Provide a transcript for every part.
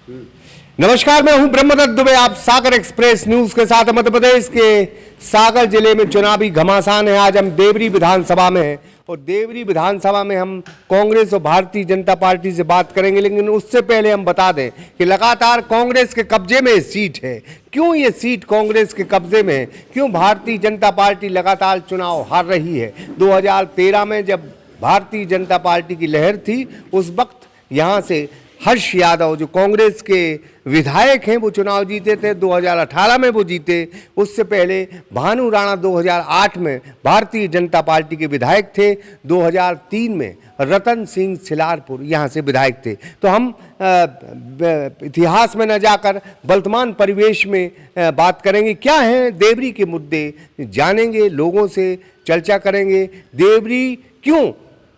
नमस्कार, मैं हूं ब्रह्मदत्त दुबे। आप सागर एक्सप्रेस न्यूज के साथ। मध्य प्रदेश के सागर जिले में चुनावी घमासान है। आज हम देवरी विधानसभा में हैं और देवरी विधानसभा में हम कांग्रेस और भारतीय जनता पार्टी से बात करेंगे, लेकिन उससे पहले हम बता दें कि लगातार कांग्रेस के कब्जे में सीट है। क्यों ये सीट कांग्रेस के कब्जे में है? क्यों भारतीय जनता पार्टी लगातार चुनाव हार रही है? 2013 में जब भारतीय जनता पार्टी की लहर थी, उस वक्त यहाँ से हर्ष यादव जो कांग्रेस के विधायक हैं वो चुनाव जीते थे। 2018 में वो जीते। उससे पहले भानु राणा 2008 में भारतीय जनता पार्टी के विधायक थे। 2003 में रतन सिंह सिलारपुर यहाँ से विधायक थे। तो हम इतिहास में न जाकर वर्तमान परिवेश में बात करेंगे। क्या हैं देवरी के मुद्दे, जानेंगे, लोगों से चर्चा करेंगे। देवरी क्यों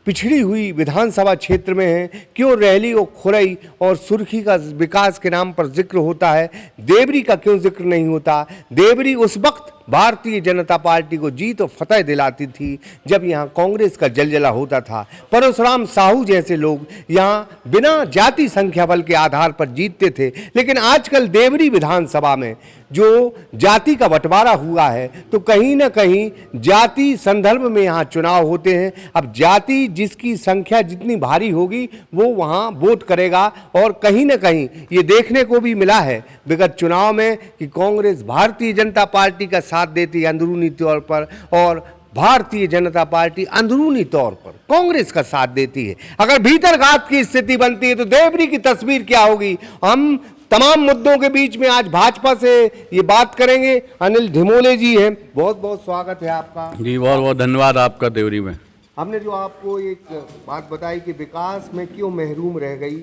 पिछड़ी हुई विधानसभा क्षेत्र में है? क्यों रैली और खुरई और सुर्खी का विकास के नाम पर जिक्र होता है, देवरी का क्यों जिक्र नहीं होता? देवरी उस वक्त भारतीय जनता पार्टी को जीत और फतह दिलाती थी जब यहाँ कांग्रेस का जलजला होता था। परशुराम साहू जैसे लोग यहाँ बिना जाति संख्या बल के आधार पर जीतते थे। लेकिन आजकल देवरी विधानसभा में जो जाति का बंटवारा हुआ है, तो कहीं ना कहीं जाति संदर्भ में यहाँ चुनाव होते हैं। अब जाति जिसकी संख्या जितनी भारी होगी वो वहाँ वोट करेगा। और कहीं ना कहीं ये देखने को भी मिला है विगत चुनाव में कि कांग्रेस भारतीय जनता पार्टी का साथ देती है अंदरूनी तौर पर, और भारतीय जनता पार्टी अंदरूनी तौर पर कांग्रेस का साथ देती है। अगर भीतरघात की स्थिति बनती है तो देवरी की तस्वीर क्या होगी? हम तमाम मुद्दों के बीच में आज भाजपा से ये बात करेंगे। अनिल ढिमोले जी हैं, बहुत बहुत स्वागत है आपका। जी बहुत बहुत धन्यवाद आपका। देवरी में हमने जो आपको एक बात बताई कि विकास में क्यों महरूम रह गई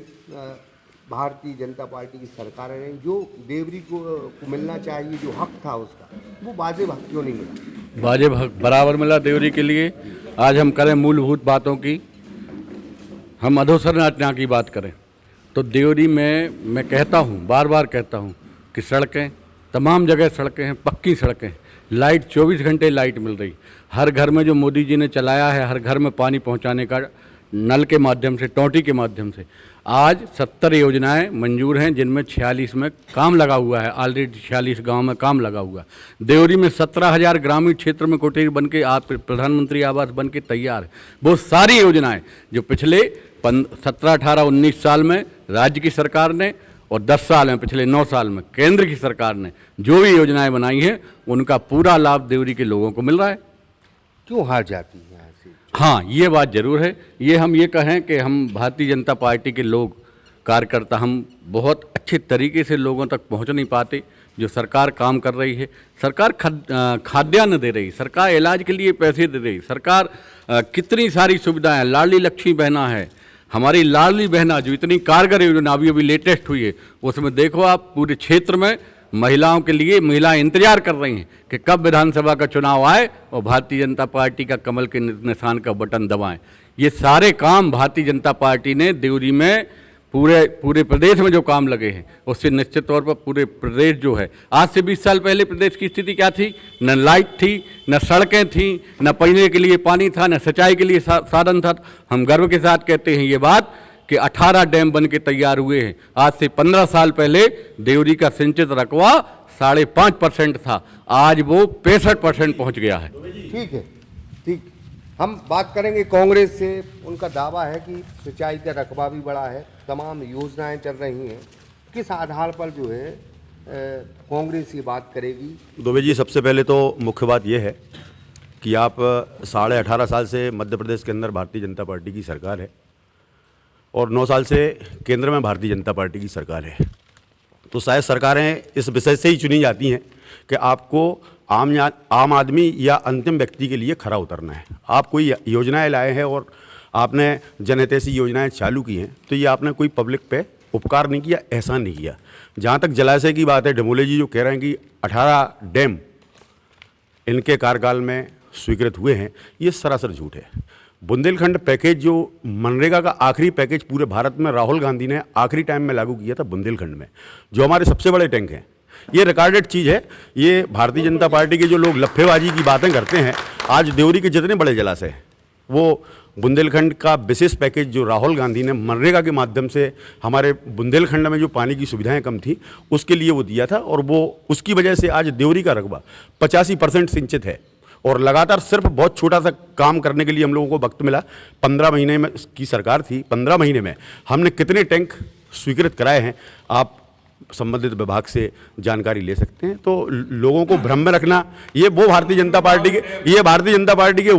भारतीय जनता पार्टी की सरकार है, जो देवरी को मिलना चाहिए, जो हक था उसका, वो वाजिब हक क्यों नहीं मिला? वाजिब हक बराबर मिला देवरी के लिए। आज हम करें मूलभूत बातों की, हम अधोसर रचना की बात करें तो देवरी में मैं कहता हूँ, बार बार कहता हूँ कि सड़कें, तमाम जगह सड़कें हैं, पक्की सड़कें, लाइट 24 घंटे लाइट मिल रही। हर घर में जो मोदी जी ने चलाया है, हर घर में पानी पहुँचाने का नल के माध्यम से, टोंटी के माध्यम से, आज 70 योजनाएं मंजूर हैं, जिनमें 46 में काम लगा हुआ है। ऑलरेडी 46 गांव में काम लगा हुआ। देवरी में 17,000 ग्रामीण क्षेत्र में कोठरी बन के आज प्रधानमंत्री आवास बन के तैयार है। वो सारी योजनाएं जो पिछले 17, 18, 19 साल में राज्य की सरकार ने और 10 साल में, पिछले 9 साल में केंद्र की सरकार ने जो भी योजनाएं बनाई हैं, उनका पूरा लाभ देवरी के लोगों को मिल रहा है। क्यों हार जाती है? हाँ, ये बात जरूर है। ये हम ये कहें कि हम भारतीय जनता पार्टी के लोग, कार्यकर्ता, हम बहुत अच्छे तरीके से लोगों तक पहुंच नहीं पाते। जो सरकार काम कर रही है, सरकार खाद्यान्न दे रही, सरकार इलाज के लिए पैसे दे रही, सरकार कितनी सारी सुविधाएं, लाडली लक्ष्मी बहना है, हमारी लाडली बहना जो इतनी कारगर योजना अभी लेटेस्ट हुई है, उसमें देखो आप पूरे क्षेत्र में महिलाओं के लिए महिलाएं इंतजार कर रही हैं कि कब विधानसभा का चुनाव आए और भारतीय जनता पार्टी का कमल के निशान का बटन दबाएं। ये सारे काम भारतीय जनता पार्टी ने देवरी में पूरे प्रदेश में जो काम लगे हैं, उससे निश्चित तौर पर पूरे प्रदेश जो है, आज से 20 साल पहले प्रदेश की स्थिति क्या थी? न लाइट थी, न सड़कें थीं, न पीने के लिए पानी था, न सिंचाई के लिए साधन था। हम गर्व के साथ कहते हैं ये बात कि 18 डैम बन के तैयार हुए हैं। आज से 15 साल पहले देवरी का सिंचित रकबा 5.5% था, आज वो 65% पहुंच गया है। ठीक है, ठीक। हम बात करेंगे कांग्रेस से। उनका दावा है कि सिंचाई का रकबा भी बड़ा है, तमाम योजनाएं चल रही हैं। किस आधार पर जो है कांग्रेस ये बात करेगी? दुबे जी, सबसे पहले तो मुख्य बात यह है कि आप 18.5 साल से मध्य प्रदेश के अंदर भारतीय जनता पार्टी की सरकार है और 9 साल से केंद्र में भारतीय जनता पार्टी की सरकार है। तो शायद सरकारें इस विषय से ही चुनी जाती हैं कि आपको आम आदमी या अंतिम व्यक्ति के लिए खरा उतरना है। आप कोई योजनाएं लाए हैं और आपने जनहितैषी योजनाएं चालू की हैं, तो ये आपने कोई पब्लिक पे उपकार नहीं किया, एहसान नहीं किया। जहाँ तक जलाशय की बात है, ढिमोले जी जो कह रहे हैं कि 18 डैम इनके कार्यकाल में स्वीकृत हुए हैं, ये सरासर झूठ है। बुंदेलखंड पैकेज जो मनरेगा का आखिरी पैकेज पूरे भारत में राहुल गांधी ने आखिरी टाइम में लागू किया था बुंदेलखंड में, जो हमारे सबसे बड़े टैंक हैं, ये रिकॉर्डेड चीज़ है। ये भारतीय जनता पार्टी के जो लोग लफ्फेबाजी की बातें करते हैं, आज देवरी के जितने बड़े जलाशय हैं वो बुंदेलखंड का विशेष पैकेज जो राहुल गांधी ने मनरेगा के माध्यम से हमारे बुंदेलखंड में जो पानी की सुविधाएं कम थी उसके लिए वो दिया था, और वो उसकी वजह से आज देवरी का रकबा 85% सिंचित है। और लगातार सिर्फ बहुत छोटा सा काम करने के लिए हम लोगों को वक्त मिला, 15 महीने में की सरकार थी, 15 महीने में हमने कितने टैंक स्वीकृत कराए हैं आप संबंधित विभाग से जानकारी ले सकते हैं। तो लोगों को भ्रम में रखना, ये भारतीय जनता पार्टी के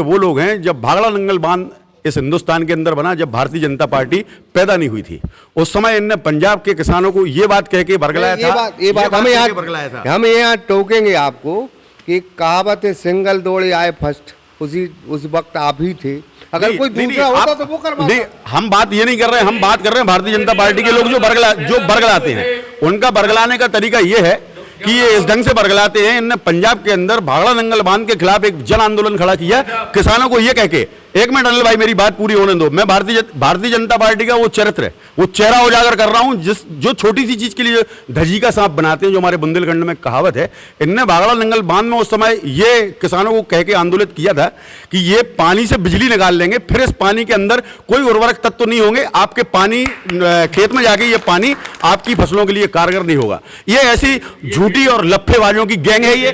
वो लोग हैं जब भागड़ा नंगल बांध इस हिंदुस्तान के अंदर बना, जब भारतीय जनता पार्टी पैदा नहीं हुई थी, उस समय इनने पंजाब के किसानों को ये बात कह के बरगलाया था। हम यहाँ टोकेंगे आपको कि कहावत है, सिंगल दौड़े आए फर्स्ट, उस वक्त आप ही थे। अगर कोई दूसरा होता तो वो करवाता। नहीं, हम बात ये नहीं कर रहे हैं, हम बात कर रहे हैं भारतीय जनता पार्टी के लोग जो बरगलाते हैं। उनका बरगलाने का तरीका ये है कि ये इस ढंग से बरगलाते हैं। इनने पंजाब के अंदर भागड़ा नंगल बांध के खिलाफ एक जन आंदोलन खड़ा किया, किसानों को ये कह के, एक मिनट अनिल भाई मेरी बात पूरी होने दो, मैं भारतीय जनता पार्टी का वो चरित्र है, वो चेहरा उजागर कर रहा हूं, जो छोटी सी चीज के लिए धजी का सांप बनाते हैं, जो हमारे बुंदेलखंड में कहावत है। इनने भागड़ा नंगल बांध में उस समय ये किसानों को कह के आंदोलित किया था कि ये पानी से बिजली निकाल लेंगे, फिर इस पानी के अंदर कोई उर्वरक तत्व नहीं होंगे, आपके पानी खेत में जाके ये पानी आपकी फसलों के लिए कारगर नहीं होगा। ये ऐसी झूठी और लफ्फेबाजों की गैंग है ये।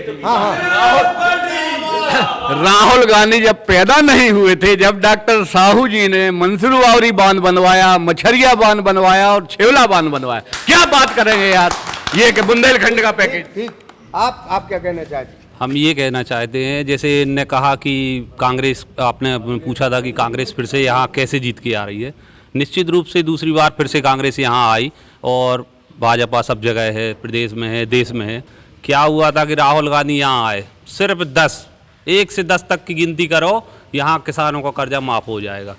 राहुल गांधी जब पैदा नहीं हुए थे, जब डॉक्टर साहू जी ने मंसूरवावरी बांध बनवाया, मछरिया बांध बनवाया और छेवला बांध बनवाया, क्या बात करेंगे यार, ये कि बुंदेलखंड का पैकेज। ठीक, आप क्या कहना चाहते हैं? हम ये कहना चाहते हैं, जैसे इनने कहा कि कांग्रेस, आपने पूछा था कि कांग्रेस फिर से यहाँ कैसे जीत के आ रही है। निश्चित रूप से दूसरी बार फिर से कांग्रेस यहाँ आई और भाजपा सब जगह है, प्रदेश में है, देश में है। क्या हुआ था कि राहुल गांधी यहाँ आए, सिर्फ 1 से 10 तक की गिनती करो, यहाँ किसानों का कर्जा माफ़ हो जाएगा।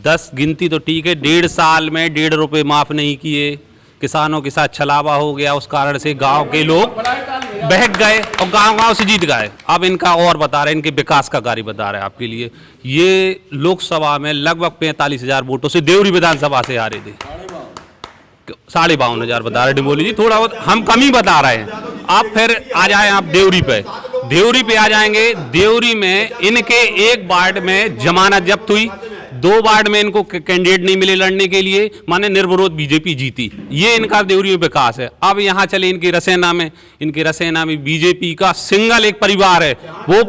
10 गिनती तो ठीक है, 1.5 साल में 1.5 रुपये माफ़ नहीं किए, किसानों के साथ छलावा हो गया, उस कारण से गांव के लोग बहक गए और गांव से जीत गए। अब इनका और बता रहे हैं, इनके विकास का कार्य बता रहे हैं आपके लिए। ये लोकसभा में लगभग 45,000 वोटों से देवरी विधानसभा से हारे थे, 52,500 बता रहे डिमोली जी, थोड़ा बहुत हम कम ही बता रहे हैं। आप फिर आ जाए आप देवरी पे आ जाएंगे। देवरी में इनके एक वार्ड में जमानत जब्त हुई, 2 वार्ड में इनको कैंडिडेट नहीं मिले लड़ने के लिए, माने निर्विरोध बीजेपी जीती। ये इनका देवरी में विकास है। अब यहाँ चले इनके रसैना में बीजेपी का सिंगल एक परिवार है, वो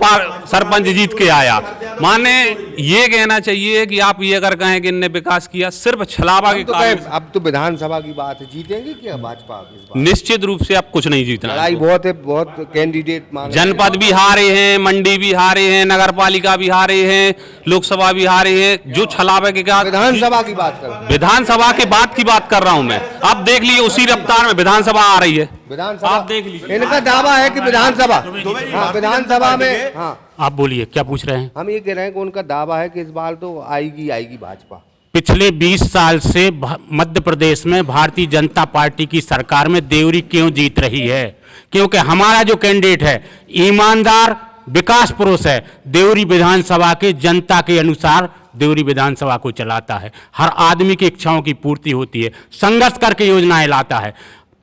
सरपंच जीत के आया। माने ये कहना चाहिए कि आप ये अगर कहें कि इनने विकास किया, सिर्फ छलावा के कारण। अब तो विधानसभा की बात है, जीतेंगे क्या भाजपा इस बार? निश्चित रूप से अब कुछ नहीं जीतना। लड़ाई बहुत है, बहुत कैंडिडेट मांगे, जनपद भी हारे हैं, मंडी भी हारे हैं, नगर पालिका भी हारे हैं, लोकसभा भी हारे हैं। जो छलावे के क्या, विधानसभा की बात कर, विधानसभा के बाद की बात कर रहा हूं मैं। अब देख लीजिए उसी रफ्तार में विधानसभा आ रही है, विधानसभा आप देख लीजिए। इनका दावा है कि विधानसभा विधानसभा में, हाँ आप बोलिए क्या पूछ रहे हैं। हम ये कह रहे हैं कि उनका दावा है कि इस बार तो आएगी भाजपा। पिछले 20 साल से मध्य प्रदेश में भारतीय जनता पार्टी की सरकार में देवरी क्यों जीत रही है? क्योंकि हमारा जो कैंडिडेट है ईमानदार, विकास पुरुष है, देवरी विधानसभा के जनता के अनुसार देवरी विधानसभा को चलाता है, हर आदमी की इच्छाओं की पूर्ति होती है, संघर्ष करके योजनाएं लाता है।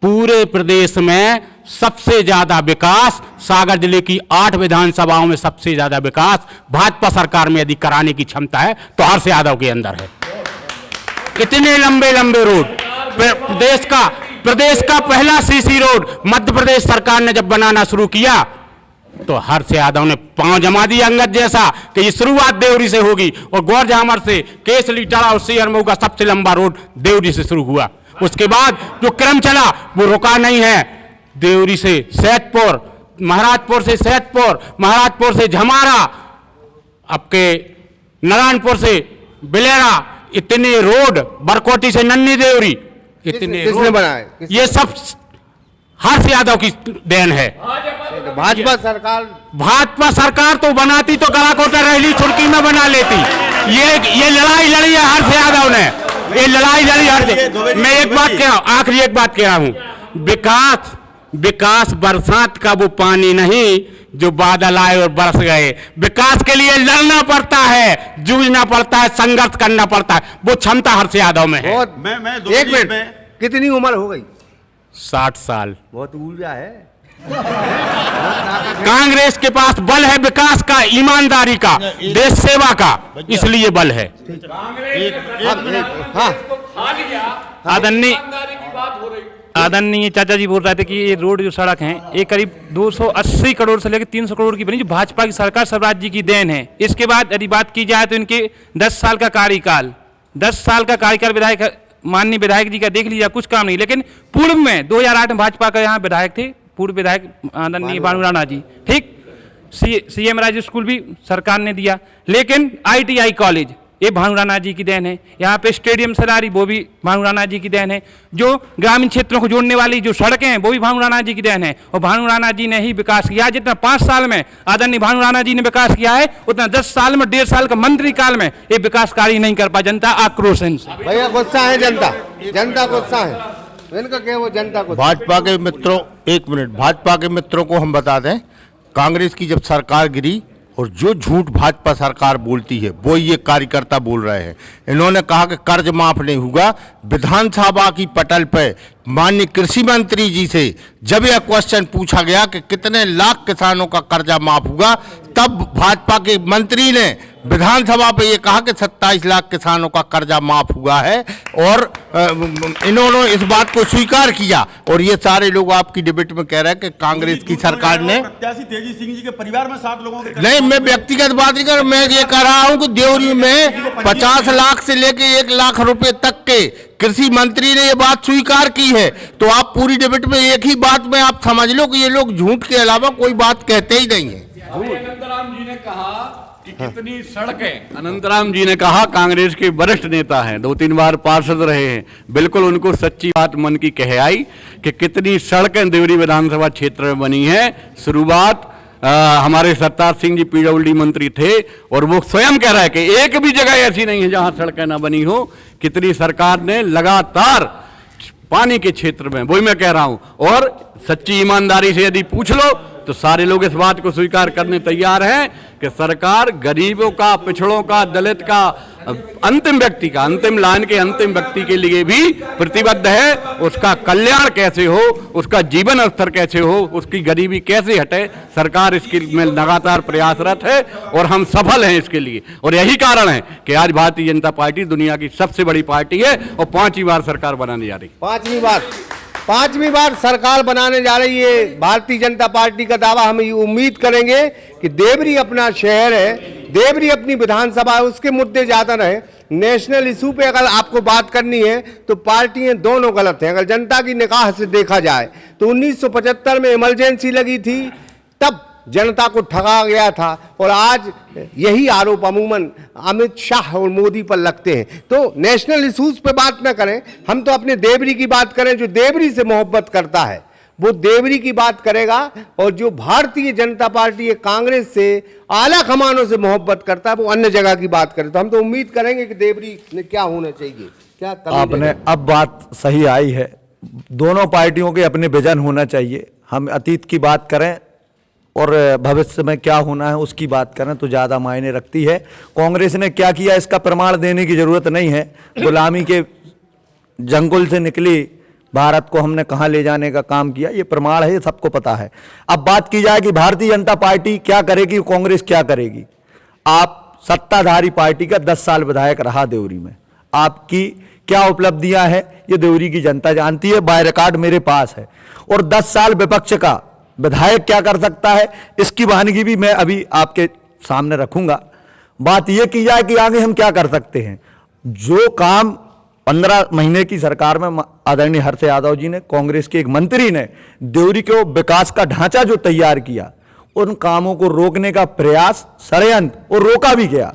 पूरे प्रदेश में सबसे ज्यादा विकास, सागर जिले की 8 विधानसभाओं में सबसे ज्यादा विकास भाजपा सरकार में यदि कराने की क्षमता है तो हर्ष यादव के अंदर है। इतने लंबे लंबे रोड, प्रदेश का पहला सीसी रोड मध्य प्रदेश सरकार ने जब बनाना शुरू किया तो हर्ष यादव ने पांव जमा दिया अंगद जैसा कि ये शुरुआत देवरी से होगी, और गौरजामर से केसली टाड़ा और सीहरमऊ का सबसे लंबा रोड देवरी से शुरू हुआ। उसके बाद जो क्रम चला वो रुका नहीं है। देवरी से सैदपुर, महाराजपुर से सैदपुर, महाराजपुर से झमारा, आपके नारायणपुर से बिलेरा, इतने रोड, बरकोटी से नन्नी देवरी, इतने किसने बनाए? ये सब हर्ष यादव की देन है। भाजपा सरकार तो बनाती तो गलाकोटा रैली छुड़की में बना लेती। ये लड़ाई लड़ी है हर्ष यादव ने, ये लड़ाई लड़ी हर्ष। मैं एक बात कह रहा हूँ, आखिरी एक बात कह रहा हूँ, विकास बरसात का वो पानी नहीं जो बादल आए और बरस गए। विकास के लिए लड़ना पड़ता है, जूझना पड़ता है, संघर्ष करना पड़ता है, वो क्षमता हर्ष यादव में है। मैं एक मिनट, कितनी उम्र हो गई? 60 साल। बहुत ऊर्जा है। कांग्रेस के पास बल है विकास का, ईमानदारी का, देश सेवा का, इसलिए बल है। आदरणीय चाचा जी बोल रहे थे कि ये रोड जो सड़क है ये करीब 280 करोड़ से लेकर 300 करोड़ की बनी, जो भाजपा की सरकार स्वराज जी की देन है। इसके बाद यदि बात की जाए तो इनके 10 साल का कार्यकाल, 10 साल का कार्यकाल विधायक माननीय विधायक जी का देख लीजिए, कुछ काम नहीं। लेकिन पूर्व में 2008 में भाजपा का यहाँ विधायक थे, पूर्व विधायक आदरणीय भानु राणा जी, ठीक। सीएम राज स्कूल भी सरकार ने दिया, लेकिन ITI कॉलेज ये भानु राणा जी की देन है। यहाँ पे स्टेडियम सरारी वो भी भानु राणा जी की देन है। जो ग्रामीण क्षेत्रों को जोड़ने वाली जो सड़कें हैं वो भी भानु राणा जी की देन है। और भानु राणा जी ने ही विकास किया। जितना 5 साल में आदरणीय भानु राणा जी ने विकास किया है, उतना 10 साल में, 1.5 साल का मंत्री काल में ये विकास कार्य नहीं कर पाई। जनता आक्रोश है इनसे। भैया गुस्सा है, जनता गुस्सा है, इनका क्या वो जनता को। भाजपा के मित्रों, एक मिनट, भाजपा के मित्रों को हम बता दें, कांग्रेस की जब सरकार गिरी और जो झूठ भाजपा सरकार बोलती है वो ये कार्यकर्ता बोल रहे हैं। इन्होंने कहा कि कर्ज माफ नहीं होगा। विधानसभा की पटल पर माननीय कृषि मंत्री जी से जब यह क्वेश्चन पूछा गया कि कितने लाख किसानों का कर्जा माफ होगा, तब भाजपा के मंत्री ने विधानसभा पे ये कहा कि 27 लाख किसानों का कर्जा माफ हुआ है। और इन्होंने इस बात को स्वीकार किया। और ये सारे लोग आपकी डिबेट में कह रहे हैं कि कांग्रेस की सरकार ने, प्रत्याशी तेजी सिंह जी के परिवार में 7 लोगों के नहीं, मैं व्यक्तिगत बात नहीं कर रहा, मैं ये कह रहा हूं कि देवरी में 50 लाख से लेके 1 लाख रुपए तक के कृषि मंत्री ने ये बात स्वीकार की है। तो आप पूरी डिबेट में एक ही बात में आप समझ लो कि ये लोग झूठ के अलावा कोई बात कहते ही नहीं है। अनंतराम जी ने कहा कि कितनी सड़कें, अनंतराम जी ने कहा, कांग्रेस के वरिष्ठ नेता हैं, 2-3 बार पार्षद रहे हैं, बिल्कुल उनको सच्ची बात मन की कह आई कि कितनी सड़कें देवरी विधानसभा क्षेत्र में बनी है। शुरुआत हमारे सरताज सिंह जी PWD मंत्री थे और वो स्वयं कह रहे हैं कि एक भी जगह ऐसी नहीं है जहां सड़कें ना बनी हो। कितनी सरकार ने लगातार पानी के क्षेत्र में, वही मैं कह रहा हूं। और सच्ची ईमानदारी से यदि पूछ लो तो सारे लोग इस बात को स्वीकार करने तैयार हैं कि सरकार गरीबों का, पिछड़ों का, दलित का, अंतिम व्यक्ति का, अंतिम लाइन के अंतिम व्यक्ति के लिए भी प्रतिबद्ध है। उसका कल्याण कैसे हो, उसका जीवन स्तर कैसे हो, उसकी गरीबी कैसे हटे, सरकार इसके में लगातार प्रयासरत है और हम सफल हैं इसके लिए। और यही कारण है कि आज भारतीय जनता पार्टी दुनिया की सबसे बड़ी पार्टी है और 5वीं बार सरकार बनाने जा रही है। 5वीं बार सरकार बनाने जा रही है भारतीय जनता पार्टी का दावा। हम उम्मीद करेंगे कि देवरी अपना शहर है, देवरी अपनी विधानसभा है, उसके मुद्दे ज्यादा रहे। नेशनल इशू पे अगर आपको बात करनी है तो पार्टियां दोनों गलत हैं। अगर जनता की निगाह से देखा जाए तो 1975 में इमरजेंसी लगी थी, तब जनता को ठगा गया था। और आज यही आरोप अमूमन अमित शाह और मोदी पर लगते हैं। तो नेशनल इश्यूज पे बात ना करें, हम तो अपने देवरी की बात करें। जो देवरी से मोहब्बत करता है वो देवरी की बात करेगा, और जो भारतीय जनता पार्टी है कांग्रेस से, आला कमानों से मोहब्बत करता है, वो अन्य जगह की बात करे। तो हम तो उम्मीद करेंगे कि देवरी में क्या होना चाहिए, क्या आपने अब बात सही आई है। दोनों पार्टियों के अपने विजन होना चाहिए। हम अतीत की बात करें और भविष्य में क्या होना है उसकी बात करें तो ज़्यादा मायने रखती है। कांग्रेस ने क्या किया इसका प्रमाण देने की ज़रूरत नहीं है। गुलामी के जंगल से निकली भारत को हमने कहाँ ले जाने का काम किया, ये प्रमाण है, ये सबको पता है। अब बात की जाए कि भारतीय जनता पार्टी क्या करेगी, कांग्रेस क्या करेगी। आप सत्ताधारी पार्टी का 10 साल विधायक रहा देवरी में, आपकी क्या उपलब्धियां हैं ये देवरी की जनता जानती है, बाय रिकॉर्ड मेरे पास है। और 10 साल विपक्ष का विधायक क्या कर सकता है इसकी बहानगी भी मैं अभी आपके सामने रखूंगा। बात यह की जाए कि आगे हम क्या कर सकते हैं। जो काम 15 महीने की सरकार में आदरणीय हर्ष यादव जी ने, कांग्रेस के एक मंत्री ने देवरी को विकास का ढांचा जो तैयार किया, उन कामों को रोकने का प्रयास, षड्यंत्र, और रोका भी गया।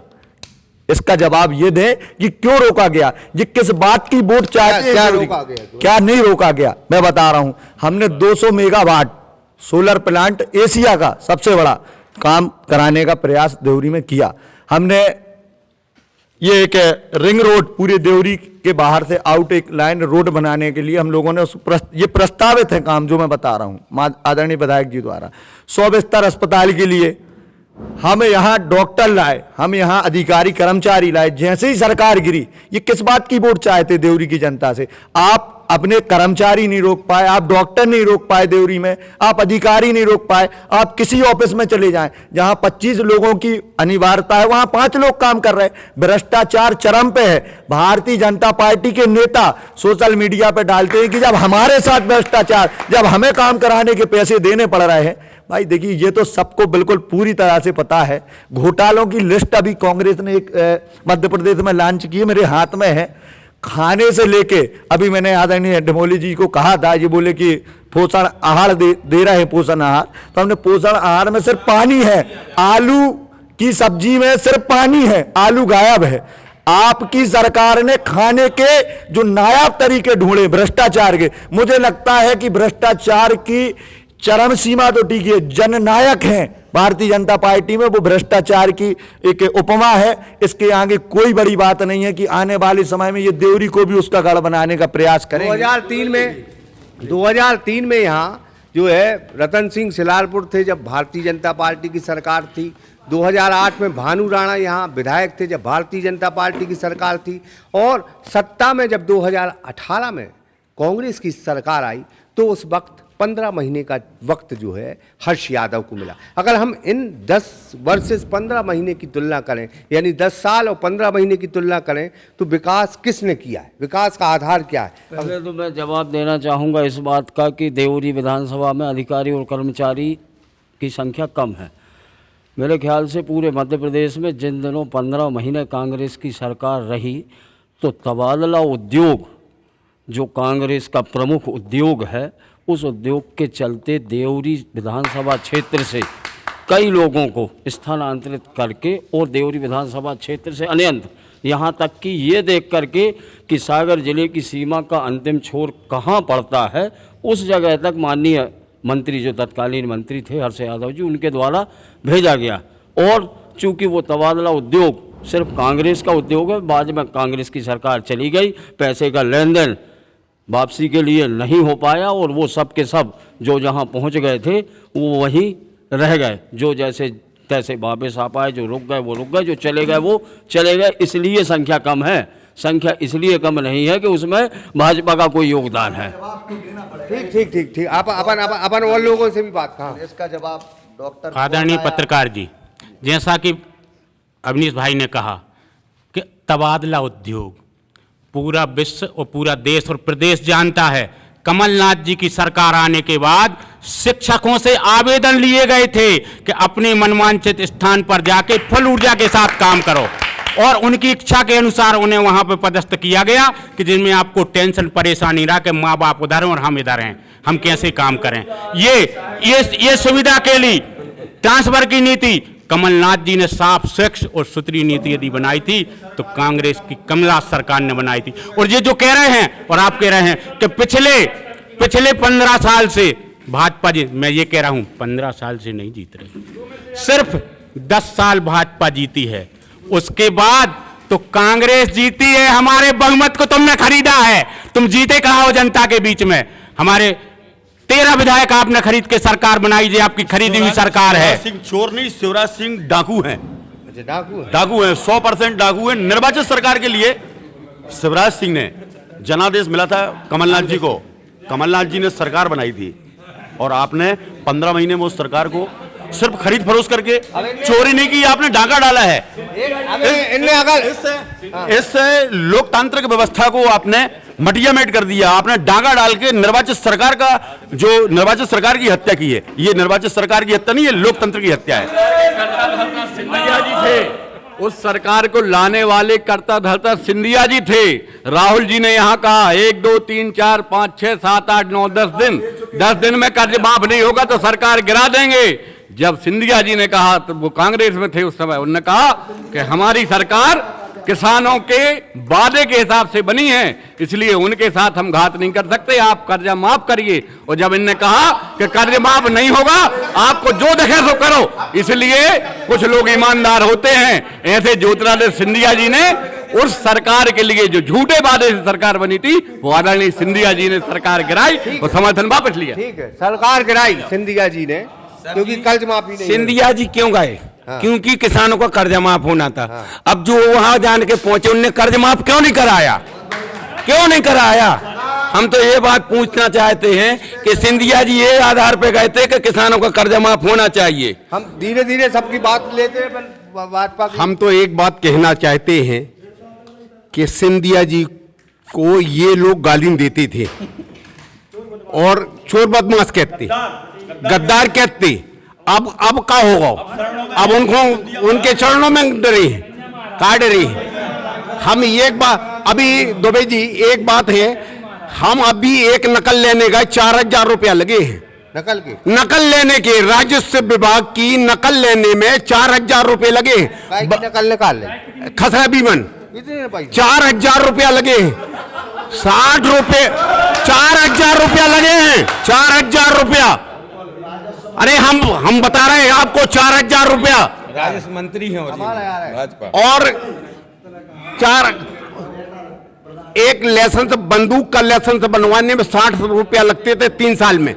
इसका जवाब ये दे कि क्यों रोका गया, ये किस बात की वोट चाहते हैं, क्या नहीं रोका गया। मैं बता रहा हूं, हमने 200 मेगावाट सोलर प्लांट एशिया का सबसे बड़ा काम कराने का प्रयास देवरी में किया। हमने ये एक रिंग रोड पूरे देवरी के बाहर से आउट एक लाइन रोड बनाने के लिए हम लोगों ने ये प्रस्तावित है काम जो मैं बता रहा हूं आदरणीय विधायक जी द्वारा। 100 बिस्तर अस्पताल के लिए हम यहाँ डॉक्टर लाए, हम यहाँ अधिकारी कर्मचारी लाए, जैसे ही सरकार गिरी, ये किस बात की वोट चाहते देवरी की जनता से? आप अपने कर्मचारी नहीं रोक पाए, आप डॉक्टर नहीं रोक पाए देवरी में, आप अधिकारी नहीं रोक पाए। आप किसी ऑफिस में चले जाएं, जहां 25 लोगों की अनिवार्यता है, वहां 5 लोग काम कर रहे हैं। भ्रष्टाचार चरम पे है। भारतीय जनता पार्टी के नेता सोशल मीडिया पे डालते हैं कि जब हमारे साथ भ्रष्टाचार, जब हमें काम कराने के पैसे देने पड़ रहे हैं। भाई देखिए, ये तो सबको बिल्कुल पूरी तरह से पता है। घोटालों की लिस्ट अभी कांग्रेस ने एक मध्य प्रदेश में लॉन्च की है, मेरे हाथ में है। खाने से लेके, अभी मैंने आदरणीय डमोली जी को कहा था, ये बोले कि पोषण आहार दे रहे हैं पोषण आहार, तो हमने पोषण आहार में सिर्फ पानी है, आलू की सब्जी में सिर्फ पानी है, आलू गायब है। आपकी सरकार ने खाने के जो नायाब तरीके ढूंढे भ्रष्टाचार के, मुझे लगता है कि भ्रष्टाचार की चरम सीमा तो ठीक है। जननायक हैं भारतीय जनता पार्टी में, वो भ्रष्टाचार की एक उपमा है। इसके आगे कोई बड़ी बात नहीं है कि आने वाले समय में ये देवरी को भी उसका गढ़ बनाने का प्रयास करें। 2003 में यहाँ जो है रतन सिंह सिलालपुर थे जब भारतीय जनता पार्टी की सरकार थी। 2008 में भानु राणा यहाँ विधायक थे जब भारतीय जनता पार्टी की सरकार थी। और सत्ता में जब 2018 में कांग्रेस की सरकार आई तो उस वक्त 15 महीने का वक्त जो है हर्ष यादव को मिला। अगर हम इन 10 वर्सेस 15 महीने की तुलना करें, यानी 10 साल और 15 महीने की तुलना करें, तो विकास किसने किया है, विकास का आधार क्या है? पहले तो मैं जवाब देना चाहूँगा इस बात का कि देवरी विधानसभा में अधिकारी और कर्मचारी की संख्या कम है। मेरे ख्याल से पूरे मध्य प्रदेश में जिन दिनों 15 महीने कांग्रेस की सरकार रही, तो तबादला उद्योग जो कांग्रेस का प्रमुख उद्योग है, उस उद्योग के चलते देवरी विधानसभा क्षेत्र से कई लोगों को स्थानांतरित करके और देवरी विधानसभा क्षेत्र से अन्यंत्र यहाँ तक कि ये देख करके कि सागर जिले की सीमा का अंतिम छोर कहाँ पड़ता है, उस जगह तक माननीय मंत्री जो तत्कालीन मंत्री थे हर्ष यादव जी, उनके द्वारा भेजा गया। और चूँकि वो तबादला उद्योग सिर्फ कांग्रेस का उद्योग है, बाद में कांग्रेस की सरकार चली गई, पैसे का लेन देन वापसी के लिए नहीं हो पाया और वो सब के सब जो जहाँ पहुँच गए थे वो वहीं रह गए। जो जैसे तैसे वापस आ पाए, जो रुक गए वो रुक गए, जो चले गए वो चले गए। इसलिए संख्या कम है। संख्या इसलिए कम नहीं है कि उसमें भाजपा का कोई योगदान है। ठीक। अपन और लोगों से भी बात कहा, इसका जवाब डॉक्टर आदरणीय पत्रकार जी, जैसा कि अवनीश भाई ने कहा कि तबादला उद्योग पूरा विश्व और पूरा देश और प्रदेश जानता है। कमलनाथ जी की सरकार आने के बाद शिक्षकों से आवेदन लिए गए थे कि अपने मनवांछित स्थान पर जाके फुल ऊर्जा के साथ काम करो, और उनकी इच्छा के अनुसार उन्हें वहां पर पदस्थ किया गया कि जिनमें आपको टेंशन परेशानी रहा कि माँ बाप उधर हैं और हम इधर हैं, हम कैसे काम करें। ये सुविधा के लिए ट्रांसफर की नीति कमलनाथ जी ने साफ स्वच्छ और सुथरी नीति यदि बनाई थी तो कांग्रेस की कमलनाथ सरकार ने बनाई थी। और ये जो कह रहे हैं और आप कह रहे हैं कि पिछले 15 साल से भाजपा जी, मैं ये कह रहा हूं 15 साल से नहीं जीत रही, सिर्फ 10 साल भाजपा जीती है। उसके बाद तो कांग्रेस जीती है। हमारे बहुमत को तुमने खरीदा है, तुम जीते कहाँ हो जनता के बीच में? हमारे 13 विधायक आपने खरीद के सरकार बनाई, जो आपकी खरीदी हुई सरकार है। सिंह चोर नहीं, शिवराज सिंह डाकू हैं। डाकू हैं, 100% डाकू हैं। निर्वाचित सरकार के लिए शिवराज सिंह ने जनादेश मिला था कमलनाथ जी को, कमलनाथ जी ने सरकार बनाई थी और आपने 15 महीने में उस सरकार को सिर्फ खरीद फरोख्त करके चोरी नहीं की, आपने डाका डाला है। इस लोकतांत्रिक व्यवस्था को आपने मटिया मेट कर दिया। आपने डाका डाल के निर्वाचित सरकार का, जो निर्वाचित सरकार की हत्या की है, ये निर्वाचित सरकार की हत्या नहीं, ये लोकतंत्र की हत्या है। सिंधिया जी थे, उस सरकार को लाने वाले कर्ता धर्ता सिंधिया जी थे। राहुल जी ने यहाँ कहा 1 2 3 4 5 6 7 8 9 10 दिन में कर्ज माफ नहीं होगा तो सरकार गिरा देंगे। जब सिंधिया जी ने कहा, तो वो कांग्रेस में थे उस समय, उन्होंने कहा कि हमारी सरकार किसानों के वादे के हिसाब से बनी है, इसलिए उनके साथ हम घात नहीं कर सकते, आप कर्जा माफ करिए। और जब इनने कहा कि कर्ज माफ नहीं होगा, आपको जो देखे सो करो, इसलिए कुछ लोग ईमानदार होते हैं। ऐसे ज्योतिरादित्य सिंधिया जी ने उस सरकार के लिए जो झूठे वादे से सरकार बनी थी, वो आदरणीय सिंधिया जी ने सरकार गिराई और समर्थन वापस लिया। ठीक है, सरकार गिराई सिंधिया जी ने, क्योंकि कर्ज माफी नहीं। सिंधिया जी क्यों गए? क्योंकि किसानों का कर्ज माफ होना था। अब जो वहां जान के पहुंचे उनने कर्ज माफ क्यों नहीं कराया, क्यों नहीं कराया? हम तो ये बात पूछना चाहते हैं कि सिंधिया जी ये आधार पे गए थे कि किसानों का कर्ज माफ होना चाहिए। हम धीरे धीरे सबकी बात लेते हैं, भाजपा की। हम तो एक बात कहना चाहते हैं कि सिंधिया जी को ये लोग गाली देते थे और चोर बदमाश कहते, गद्दार कहते। अब क्या होगा? अब उनको उनके चरणों में डरे, काट रहे। हम एक बात अभी दुबे जी, एक बात है, हम अभी एक नकल लेने का 4000 रुपया लगे हैं। नकल लेने के राजस्व विभाग की नकल लेने में 4000 रुपये लगे। नकल निकाल ले खसरा बीमन 4000 रुपया लगे हैं। 60 रुपये 4000 रुपया लगे हैं। 4000 रुपया। अरे हम बता रहे हैं आपको 4000 रुपया। राजस्व मंत्री हैं भाजपा। और एक लाइसेंस, बंदूक का लाइसेंस बनवाने में 60 रुपया लगते थे 3 साल में।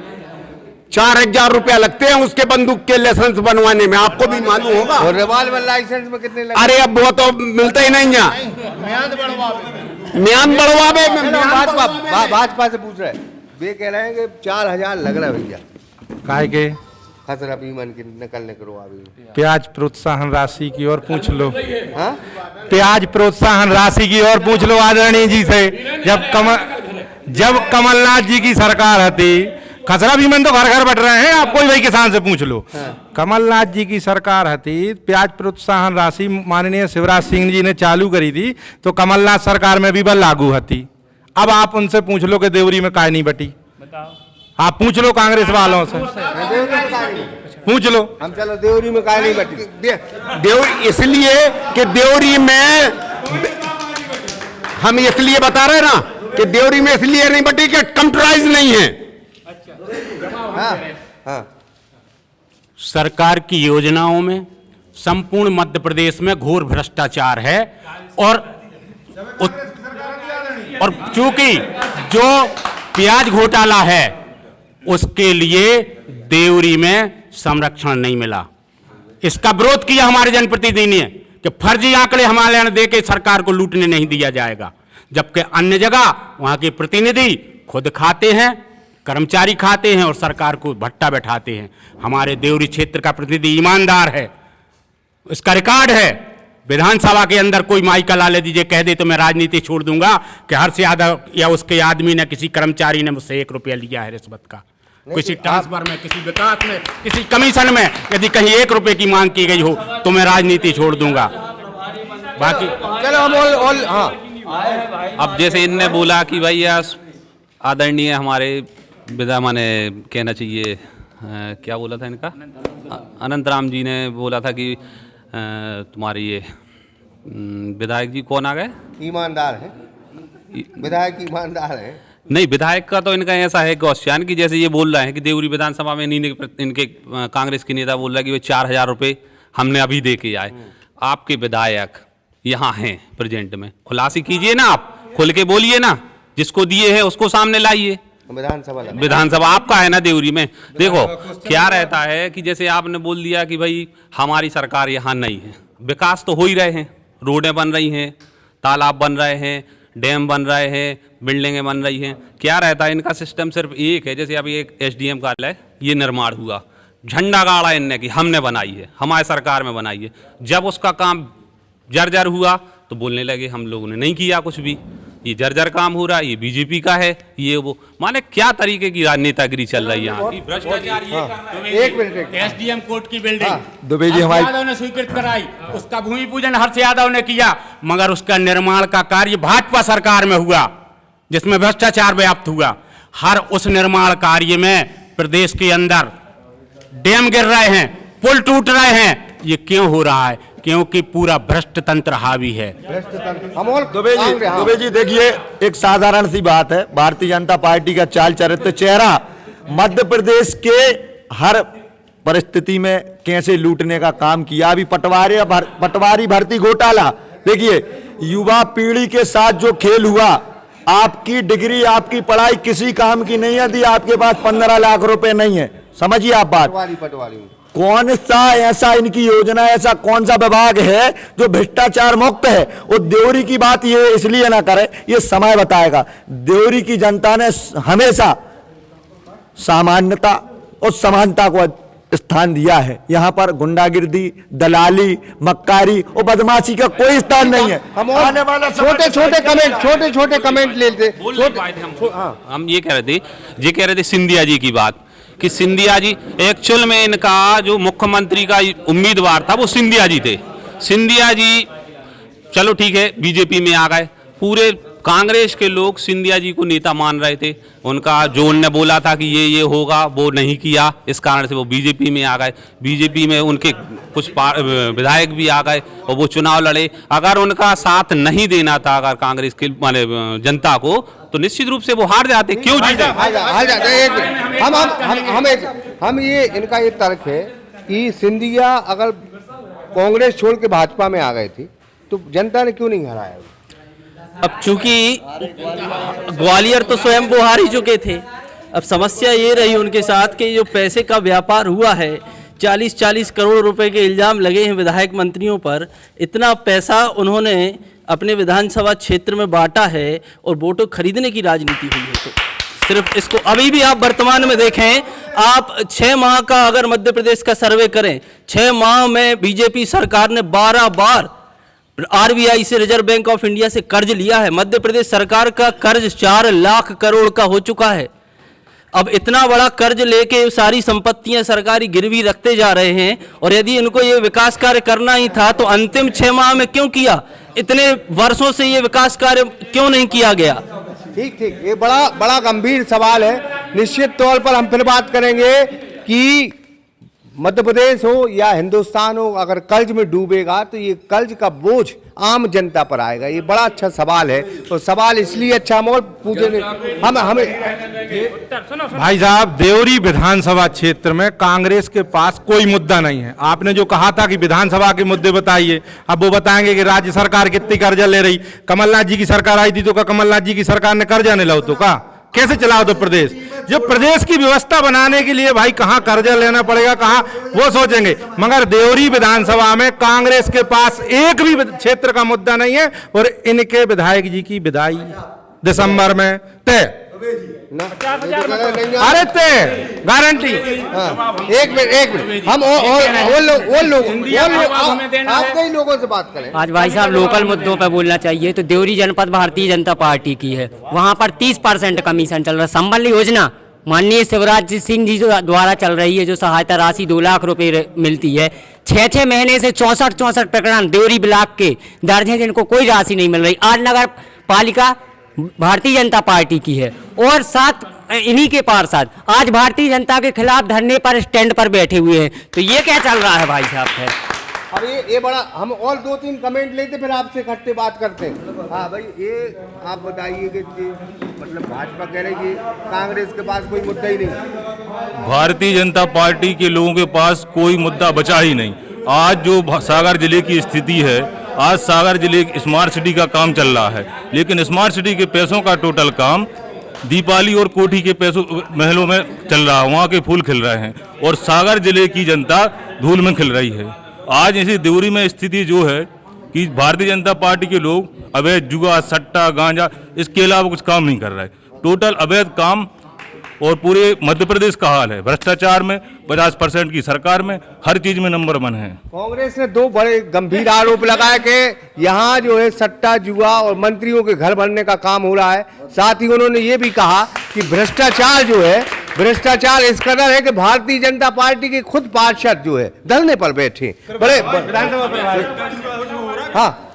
4000 रुपया लगते हैं उसके बंदूक के लाइसेंस बनवाने में, आपको भी मालूम होगा। और रिवॉल्वर लाइसेंस में कितने लगे? अरे अब वो तो मिलता ही नहीं है। म्यान बढ़वावे भाजपा से पूछ रहे हैं, वे कह रहे हैं कि 4000 लग रहा है भैया। काहे के? खसरा बीमन की नकल न करो अभी। प्याज प्रोत्साहन राशि की और पूछ लो। हाँ? प्याज प्रोत्साहन राशि की और पूछ लो आदरणीय जी से। जब कमलनाथ जी की सरकार थी, खसरा बीमन तो घर घर बट रहे हैं, आप कोई भाई किसान से पूछ लो। कमलनाथ जी की सरकार थी, प्याज प्रोत्साहन राशि माननीय शिवराज सिंह जी ने चालू करी थी, तो कमलनाथ सरकार में भी बल लागू थी। अब आप उनसे पूछ लो कि देवरी में काय नहीं बटी। आप पूछ लो कांग्रेस वालों से, पूछ लो। हम चलो देवरी में काय नहीं बटी। देवरी इसलिए कि देवरी में हम इसलिए बता रहे ना कि देवरी में इसलिए नहीं बटी कि कंप्यूटराइज नहीं है। सरकार की योजनाओं में संपूर्ण मध्य प्रदेश में घोर भ्रष्टाचार है और चूंकि जो प्याज घोटाला है उसके लिए देवरी में संरक्षण नहीं मिला। इसका विरोध किया हमारे जनप्रतिनिधि ने कि फर्जी आंकड़े हमारे दे के सरकार को लूटने नहीं दिया जाएगा, जबकि अन्य जगह वहां के प्रतिनिधि खुद खाते हैं, कर्मचारी खाते हैं और सरकार को भट्टा बैठाते हैं। हमारे देवरी क्षेत्र का प्रतिनिधि ईमानदार है, इसका रिकॉर्ड है। विधानसभा के अंदर कोई माइक ला ले दीजिए, कह दे तो मैं राजनीति छोड़ दूंगा कि हर्ष यादव या उसके आदमी ने, किसी कर्मचारी ने मुझसे 1 रुपया लिया है रिश्वत का। किसी ट्रांसफर में, किसी विकास में, किसी कमीशन में यदि कहीं 1 रुपये की मांग की गई हो तो मैं राजनीति छोड़ दूंगा। बाकी चलो हाँ। अब जैसे इनने बोला कि भैया आदरणीय हमारे विधा माने कहना चाहिए क्या बोला था इनका, अनंत राम जी ने बोला था कि तुम्हारी ये विधायक जी कौन आ गए, ईमानदार है विधायक, ईमानदार है। नहीं, विधायक का तो इनका ऐसा है क्वेश्चन कि जैसे ये बोल रहे हैं कि देवरी विधानसभा में इनके कांग्रेस के नेता बोल रहा है कि वे 4000 रुपये हमने अभी दे के आए। आपके विधायक यहाँ हैं प्रेजेंट में, खुलासी कीजिए ना, आप खुल के बोलिए ना, जिसको दिए हैं उसको सामने लाइए। विधानसभा आपका है ना देवरी में। देखो क्या रहता है कि जैसे आपने बोल दिया कि भाई हमारी सरकार यहाँ नहीं है, विकास तो हो ही रहे हैं, रोडें बन रही हैं, तालाब बन रहे हैं, डैम बन रहे हैं, बिल्डिंगें बन रही हैं। क्या रहता है इनका सिस्टम सिर्फ एक है। जैसे अभी एक SDM कार्यालय ये निर्माण हुआ, झंडा गाड़ा इनने कि हमने बनाई है, हमारे सरकार में बनाई है। जब उसका काम जर्जर हुआ तो बोलने लगे हम लोगों ने नहीं किया कुछ भी, ये जर्जर काम हो रहा है, ये बीजेपी का है, ये वो। माने क्या तरीके की राजनेतागिरी चल रही है यहाँ की। भ्रष्टाचार ये कर रहे हैं। एक मिनट, SDM कोर्ट की बिल्डिंग दुबे जी हर्ष यादव ने स्वीकृत कराई, उसका भूमि पूजन हर्ष यादव ने किया, मगर उसका निर्माण का कार्य भाजपा सरकार में हुआ जिसमें भ्रष्टाचार व्याप्त हुआ। हर उस निर्माण कार्य में प्रदेश के अंदर डैम गिर रहे हैं, पुल टूट रहे हैं। ये क्यों हो रहा है? क्योंकि पूरा भ्रष्ट तंत्र हावी है। दुबे जी देखिए, एक साधारण सी बात है, भारतीय जनता पार्टी का चाल चरित्र चेहरा मध्य प्रदेश के हर परिस्थिति में कैसे लूटने का काम किया। अभी पटवारी भर्ती घोटाला देखिए, युवा पीढ़ी के साथ जो खेल हुआ। आपकी डिग्री, आपकी पढ़ाई किसी काम की नहीं है यदि आपके पास 15 लाख रुपए नहीं है। समझिए आप बात। कौन सा ऐसा इनकी योजना, ऐसा कौन सा विभाग है जो भ्रष्टाचार मुक्त है? और देवरी की बात ये इसलिए ना करे, ये समय बताएगा। देवरी की जनता ने हमेशा सामान्यता और समानता को स्थान दिया है। यहाँ पर गुंडागिर्दी, दलाली, मक्कारी और बदमाशी का कोई स्थान नहीं है। हम आने वाला छोटे छोटे कमेंट लेते। हम ये कह रहे थे सिंधिया जी की बात, कि सिंधिया जी एक्चुअल में इनका जो मुख्यमंत्री का उम्मीदवार था वो सिंधिया जी थे। सिंधिया जी चलो ठीक है बीजेपी में आ गए, पूरे कांग्रेस के लोग सिंधिया जी को नेता मान रहे थे। उनका जो उनने बोला था कि ये होगा वो नहीं किया, इस कारण से वो बीजेपी में आ गए। बीजेपी में उनके कुछ विधायक भी आ गए और वो चुनाव लड़े। अगर उनका साथ नहीं देना था अगर कांग्रेस के माने जनता को, तो निश्चित रूप से वो हार जाते। क्यों जीते? हार जाते। हम ये इनका ये तर्क है कि सिंधिया अगर कांग्रेस छोड़ के भाजपा में आ गए थे तो जनता ने क्यों नहीं हराया? अब चूंकि ग्वालियर तो स्वयं वो हार ही चुके थे। अब समस्या ये रही उनके साथ कि जो पैसे का व्यापार हुआ है, 40-40 करोड़ रुपए के इल्ज़ाम लगे हैं विधायक मंत्रियों पर। इतना पैसा उन्होंने अपने विधानसभा क्षेत्र में बांटा है और वोटों खरीदने की राजनीति हुई है। तो सिर्फ इसको अभी भी आप वर्तमान में देखें, आप 6 माह का अगर मध्य प्रदेश का सर्वे करें, 6 माह में बीजेपी सरकार ने 12 बार आरबीआई से, रिजर्व बैंक ऑफ इंडिया से कर्ज लिया है। मध्य प्रदेश सरकार का कर्ज 4 लाख करोड़ का हो चुका है। अब इतना बड़ा कर्ज लेके सारी संपत्तियां सरकारी गिरवी रखते जा रहे हैं, और यदि इनको ये विकास कार्य करना ही था तो अंतिम 6 माह में क्यों किया? इतने वर्षों से ये विकास कार्य क्यों नहीं किया गया? ठीक, ये बड़ा गंभीर सवाल है। निश्चित तौर पर हम फिर बात करेंगे कि मध्य प्रदेश हो या हिंदुस्तान हो, अगर कर्ज में डूबेगा तो ये कर्ज का बोझ आम जनता पर आएगा। ये बड़ा अच्छा सवाल है, और सवाल इसलिए अच्छा मोल पूछे हमें भाई साहब, देवरी विधानसभा क्षेत्र में कांग्रेस के पास कोई मुद्दा नहीं है। आपने जो कहा था कि विधानसभा के मुद्दे बताइए, अब वो बताएंगे कि राज्य सरकार कितनी कर्जा ले रही। कमलनाथ जी की सरकार आई थी तो क्या कमलनाथ जी की सरकार ने कर्जा नहीं लाओ तो का कैसे चलाओ? तो प्रदेश जो प्रदेश की व्यवस्था बनाने के लिए भाई कहाँ कर्जा लेना पड़ेगा, कहाँ वो सोचेंगे। मगर देवरी विधानसभा में कांग्रेस के पास एक भी क्षेत्र का मुद्दा नहीं है, और इनके विधायक जी की विदाई दिसंबर में तय। अरे तय गारंटी। एक मिनट हम और लोगों से बात करें। आज भाई साहब लोकल मुद्दों पर बोलना चाहिए। तो देवरी जनपद भारतीय जनता पार्टी की है, वहाँ पर 30% कमीशन चल रहा है। संबल योजना माननीय शिवराज सिंह जी द्वारा चल रही है, जो सहायता राशि 2 लाख रुपए मिलती है। 6 महीने से 64 प्रकरण देवरी ब्लॉक के दर्ज हैं जिनको कोई राशि नहीं मिल रही। आज नगर पालिका भारतीय जनता पार्टी की है, और साथ इन्हीं के पार्षद आज भारतीय जनता के खिलाफ धरने पर स्टैंड पर बैठे हुए हैं। तो ये क्या चल रहा है भाई साहब? है अब ये बड़ा, हम और 2-3 कमेंट लेते फिर आपसे इकट्ठे बात करते हैं। हाँ भाई, ये आप बताइए कि मतलब भाजपा कह रही है कांग्रेस के पास कोई मुद्दा ही नहीं। भारतीय जनता पार्टी के लोगों के पास कोई मुद्दा बचा ही नहीं। आज जो सागर जिले की स्थिति है, आज सागर जिले स्मार्ट सिटी का काम चल रहा है, लेकिन स्मार्ट सिटी के पैसों का टोटल काम दीपाली और कोठी के पैसों महलों में चल रहा है। वहाँ के फूल खिल रहे हैं और सागर जिले की जनता धूल में खिल रही है। आज इसी देवरी में स्थिति जो है कि भारतीय जनता पार्टी के लोग अवैध जुआ, सट्टा, गांजा, इसके अलावा कुछ काम नहीं कर रहे। टोटल अवैध काम, और पूरे मध्य प्रदेश का हाल है। भ्रष्टाचार में 50% की सरकार में हर चीज में नंबर 1 है। कांग्रेस ने 2 बड़े गंभीर आरोप लगाए कि यहाँ जो है सट्टा, जुआ और मंत्रियों के घर बनने का काम हो रहा है। साथ ही उन्होंने ये भी कहा कि भ्रष्टाचार जो है, भ्रष्टाचार इस कदर है कि भारतीय जनता पार्टी के खुद पार्षद जो है धरने पर बैठे बड़े। हाँ,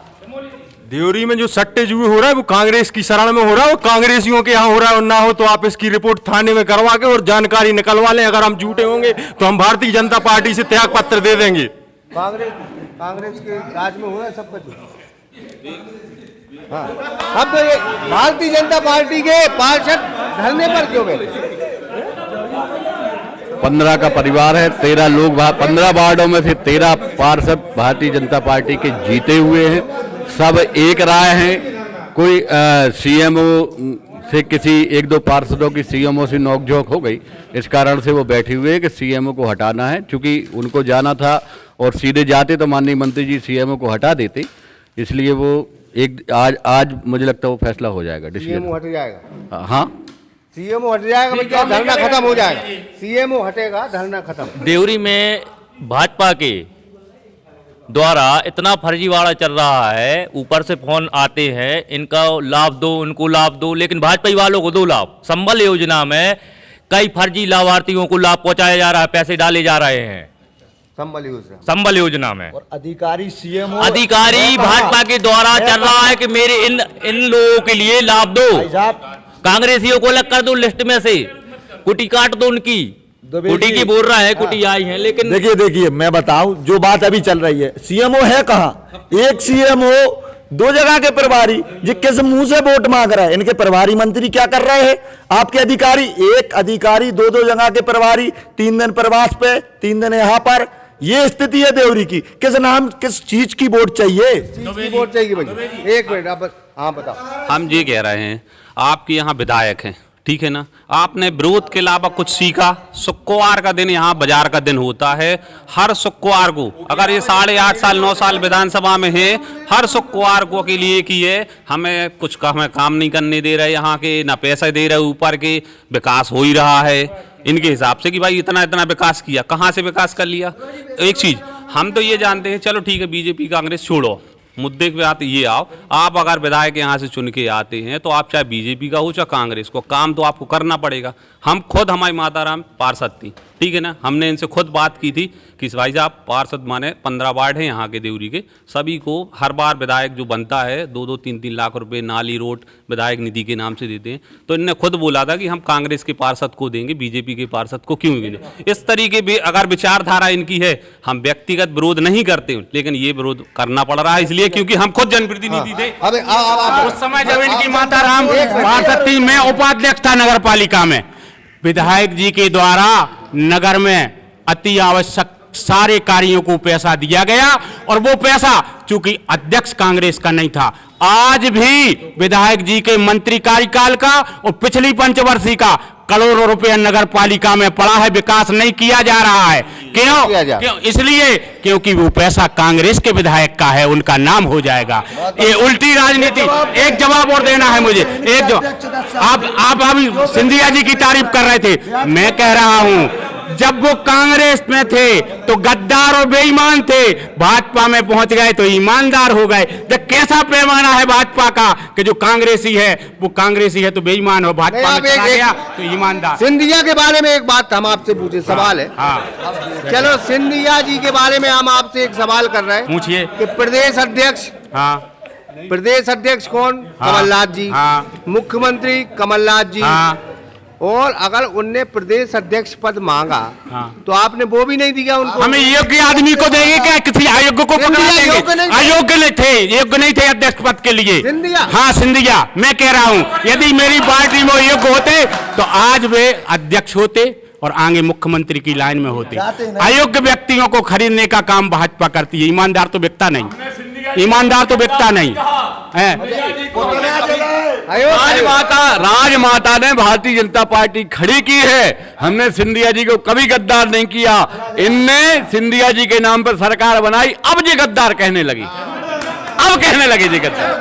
देवरी में जो सट्टे जुए हो रहा है वो कांग्रेस की शरण में हो रहा है, वो कांग्रेसियों के यहाँ हो रहा है। और ना हो तो आप इसकी रिपोर्ट थाने में करवा के और जानकारी निकलवा लें। अगर हम झूठे होंगे तो हम भारतीय जनता पार्टी से त्याग पत्र दे देंगे। कांग्रेस के राज में हो रहा है सब कुछ। हाँ, अब तो ये भारतीय जनता पार्टी के पार्षद धरने पर क्यों बैठे? 15 का परिवार है, 13 लोग, 15 वार्डों में से 13 पार्षद भारतीय जनता पार्टी के जीते हुए हैं। सब एक राय हैं। कोई सीएमओ से किसी एक दो पार्षदों की सीएमओ से नोकझोंक हो गई, इस कारण से वो बैठे हुए हैं कि सीएमओ को हटाना है। चूँकि उनको जाना था और सीधे जाते तो माननीय मंत्री जी सीएमओ को हटा देते, इसलिए वो आज मुझे लगता है वो फैसला हो जाएगा, डिसीजन सीएमओ हट जाएगा। हाँ, सीएमओ हट जाएगा, भैया धरना खत्म हो जाएगा। सीएमओ हटेगा, धरना खत्म। देवरी में भाजपा के द्वारा इतना फर्जीवाड़ा चल रहा है, ऊपर से फोन आते हैं इनका लाभ दो, उनको लाभ दो, लेकिन भाजपा वालों को दो लाभ। संबल योजना में कई फर्जी लाभार्थियों को लाभ पहुंचाया जा रहा है, पैसे डाले जा रहे हैं संबल योजना में। और अधिकारी सीएमओ अधिकारी भाजपा के द्वारा चल रहा है कि मेरे इन लोगों के लिए लाभ दो, कांग्रेसियों को अलग कर दो लिस्ट में से, कुटी काट दो उनकी। कुटी की बोल रहा है, कुटी आई है, लेकिन देखिए मैं बताऊं जो बात अभी चल रही है, सीएमओ है कहाँ? एक सीएमओ 2 जगह के प्रभारी, ये किस मुंह से वोट मांग रहा है? इनके प्रभारी मंत्री क्या कर रहे हैं? आपके अधिकारी, एक अधिकारी 2 जगह के प्रभारी, 3 दिन प्रवास पे, 3 दिन यहाँ पर। ये स्थिति है देवरी की। किस चीज की वोट चाहिए? वोट चाहिए भाई। एक मिनट आप हाँ बताओ। हम ये कह रहे हैं, आपके यहाँ विधायक हैं, ठीक है ना, आपने विरोध के अलावा कुछ सीखा? शुक्रवार का दिन यहाँ बाजार का दिन होता है, हर शुक्रवार को, अगर ये 8.5 साल 9 साल विधानसभा में है, हर शुक्रवार को के लिए की है, हमें कुछ हमें काम नहीं करने दे रहे यहाँ के, ना पैसे दे रहे, ऊपर के विकास हो ही रहा है इनके हिसाब से कि भाई इतना इतना विकास किया। कहाँ से विकास कर लिया? एक चीज हम तो ये जानते हैं, चलो ठीक है बीजेपी कांग्रेस छोड़ो, मुद्दे पे आते ये आओ, आप अगर विधायक यहाँ से चुन के आते हैं तो आप चाहे बीजेपी का हो चाहे कांग्रेस को, काम तो आपको करना पड़ेगा। हम खुद, हमारी माताराम पार्षद थी, ठीक है ना, हमने इनसे खुद बात की थी कि भाई साहब पार्षद माने 15 वार्ड हैं यहाँ के देवरी के, सभी को हर बार विधायक जो बनता है 2-2, 3-3 लाख रुपए नाली रोड विधायक निधि के नाम से देते हैं। तो इनने खुद बोला था कि हम कांग्रेस के पार्षद को देंगे, बीजेपी के पार्षद को क्यों देंगे। इस तरीके भी अगर विचारधारा इनकी है, हम व्यक्तिगत विरोध नहीं करते, लेकिन ये विरोध करना पड़ रहा है इसलिए क्योंकि हम खुद जनप्रतिनिधि थे। उस समय जब इनकी माता राम पार्षद थी, मैं उपाध्यक्ष था नगर पालिका में, विधायक जी के द्वारा नगर में अति आवश्यक सारे कार्यों को पैसा दिया गया और वो पैसा चूंकि अध्यक्ष कांग्रेस का नहीं था, आज भी विधायक जी के मंत्री कार्यकाल का और पिछली पंचवर्षीय का करोड़ों रुपए नगर पालिका में पड़ा है, विकास नहीं किया जा रहा है। क्यों? इसलिए क्योंकि वो पैसा कांग्रेस के विधायक का है, उनका नाम हो जाएगा। ये उल्टी राजनीति। एक जवाब और देना है मुझे, एक जवाब। आप अभी सिंधिया जी की तारीफ कर रहे थे, मैं कह रहा हूं जब वो कांग्रेस में थे तो गद्दार और बेईमान थे, भाजपा में पहुंच गए तो ईमानदार हो गए। जब कैसा पैमाना है भाजपा का कि जो कांग्रेसी है वो कांग्रेसी है तो बेईमान हो, भाजपा में चला गया तो ईमानदार। सिंधिया के बारे में एक बात हम आपसे पूछे, सवाल है। चलो सिंधिया जी के बारे में हम आपसे एक सवाल कर रहे हैं, पूछिए। कि प्रदेश अध्यक्ष, प्रदेश अध्यक्ष कौन? कमलनाथ जी। मुख्यमंत्री कमलनाथ जी। और अगर उनने प्रदेश अध्यक्ष पद मांगा तो आपने वो भी नहीं दिया उनको। हमें योग्य आदमी को देंगे क्या? किसी अयोग्य को पकड़ा देंगे? अयोग्य नहीं थे, योग्य नहीं थे अध्यक्ष पद के लिए। सिंधिया? हाँ सिंधिया, मैं कह रहा हूँ यदि मेरी पार्टी में योग्य होते तो आज वे अध्यक्ष होते और आगे मुख्यमंत्री की लाइन में होते। अयोग्य व्यक्तियों को खरीदने का काम भाजपा करती है, ईमानदार तो बिकता नहीं, ईमानदार तो बिकता नहीं है। राजमाता ने भारतीय जनता पार्टी खड़ी की है, हमने सिंधिया जी को कभी गद्दार नहीं किया। इनने सिंधिया जी के नाम पर सरकार बनाई, अब जी गद्दार कहने लगी, अब कहने लगे जी गद्दार।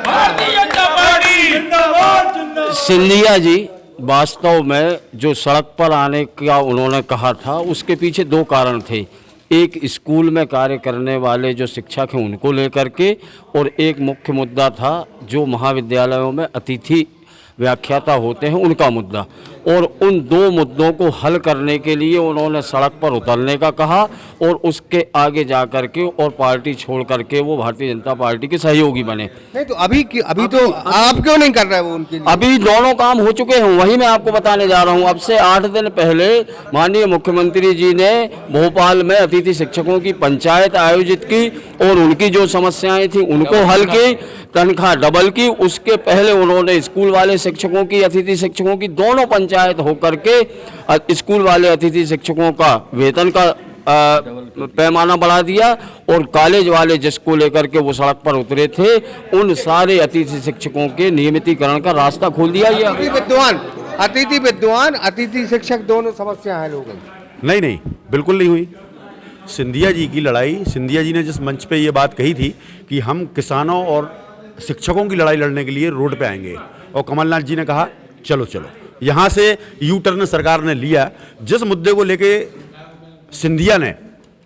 सिंधिया जी वास्तव में जो सड़क पर आने का उन्होंने कहा था, उसके पीछे 2 कारण थे। एक स्कूल में कार्य करने वाले जो शिक्षक हैं उनको लेकर के, और एक मुख्य मुद्दा था जो महाविद्यालयों में अतिथि व्याख्याता होते हैं उनका मुद्दा। और उन 2 मुद्दों को हल करने के लिए उन्होंने सड़क पर उतरने का कहा और उसके आगे जा कर के और पार्टी छोड़ करके वो भारतीय जनता पार्टी के सहयोगी बने। नहीं तो अभी तो आप क्यों नहीं कर रहे हो उनके लिए? अभी दोनों काम हो चुके हैं, वही मैं आपको बताने जा रहा हूं। अब से 8 दिन पहले माननीय मुख्यमंत्री जी ने भोपाल में अतिथि शिक्षकों की पंचायत आयोजित की और उनकी जो समस्याएं थी उनको हल की, तनख्वाह डबल की। उसके पहले उन्होंने स्कूल वाले शिक्षकों की, अतिथि शिक्षकों की, दोनों पंचायत होकर के स्कूल वाले अतिथि शिक्षकों का वेतन का पैमाना बढ़ा दिया और कॉलेज वाले जिसको लेकर के वो सड़क पर उतरे थे उन सारे अतिथि शिक्षकों के नियमितीकरण का रास्ता खोल दिया। ये अतिथि विद्वान अतिथि शिक्षक दोनों समस्या है लोगों की। नहीं, बिल्कुल नहीं हुई। सिंधिया जी की लड़ाई, सिंधिया जी ने जिस मंच पे ये बात कही थी कि हम किसानों और शिक्षकों की लड़ाई लड़ने के लिए रोड पे आएंगे, और कमलनाथ जी ने कहा चलो यहाँ से यू टर्न सरकार ने लिया। जिस मुद्दे को लेके सिंधिया ने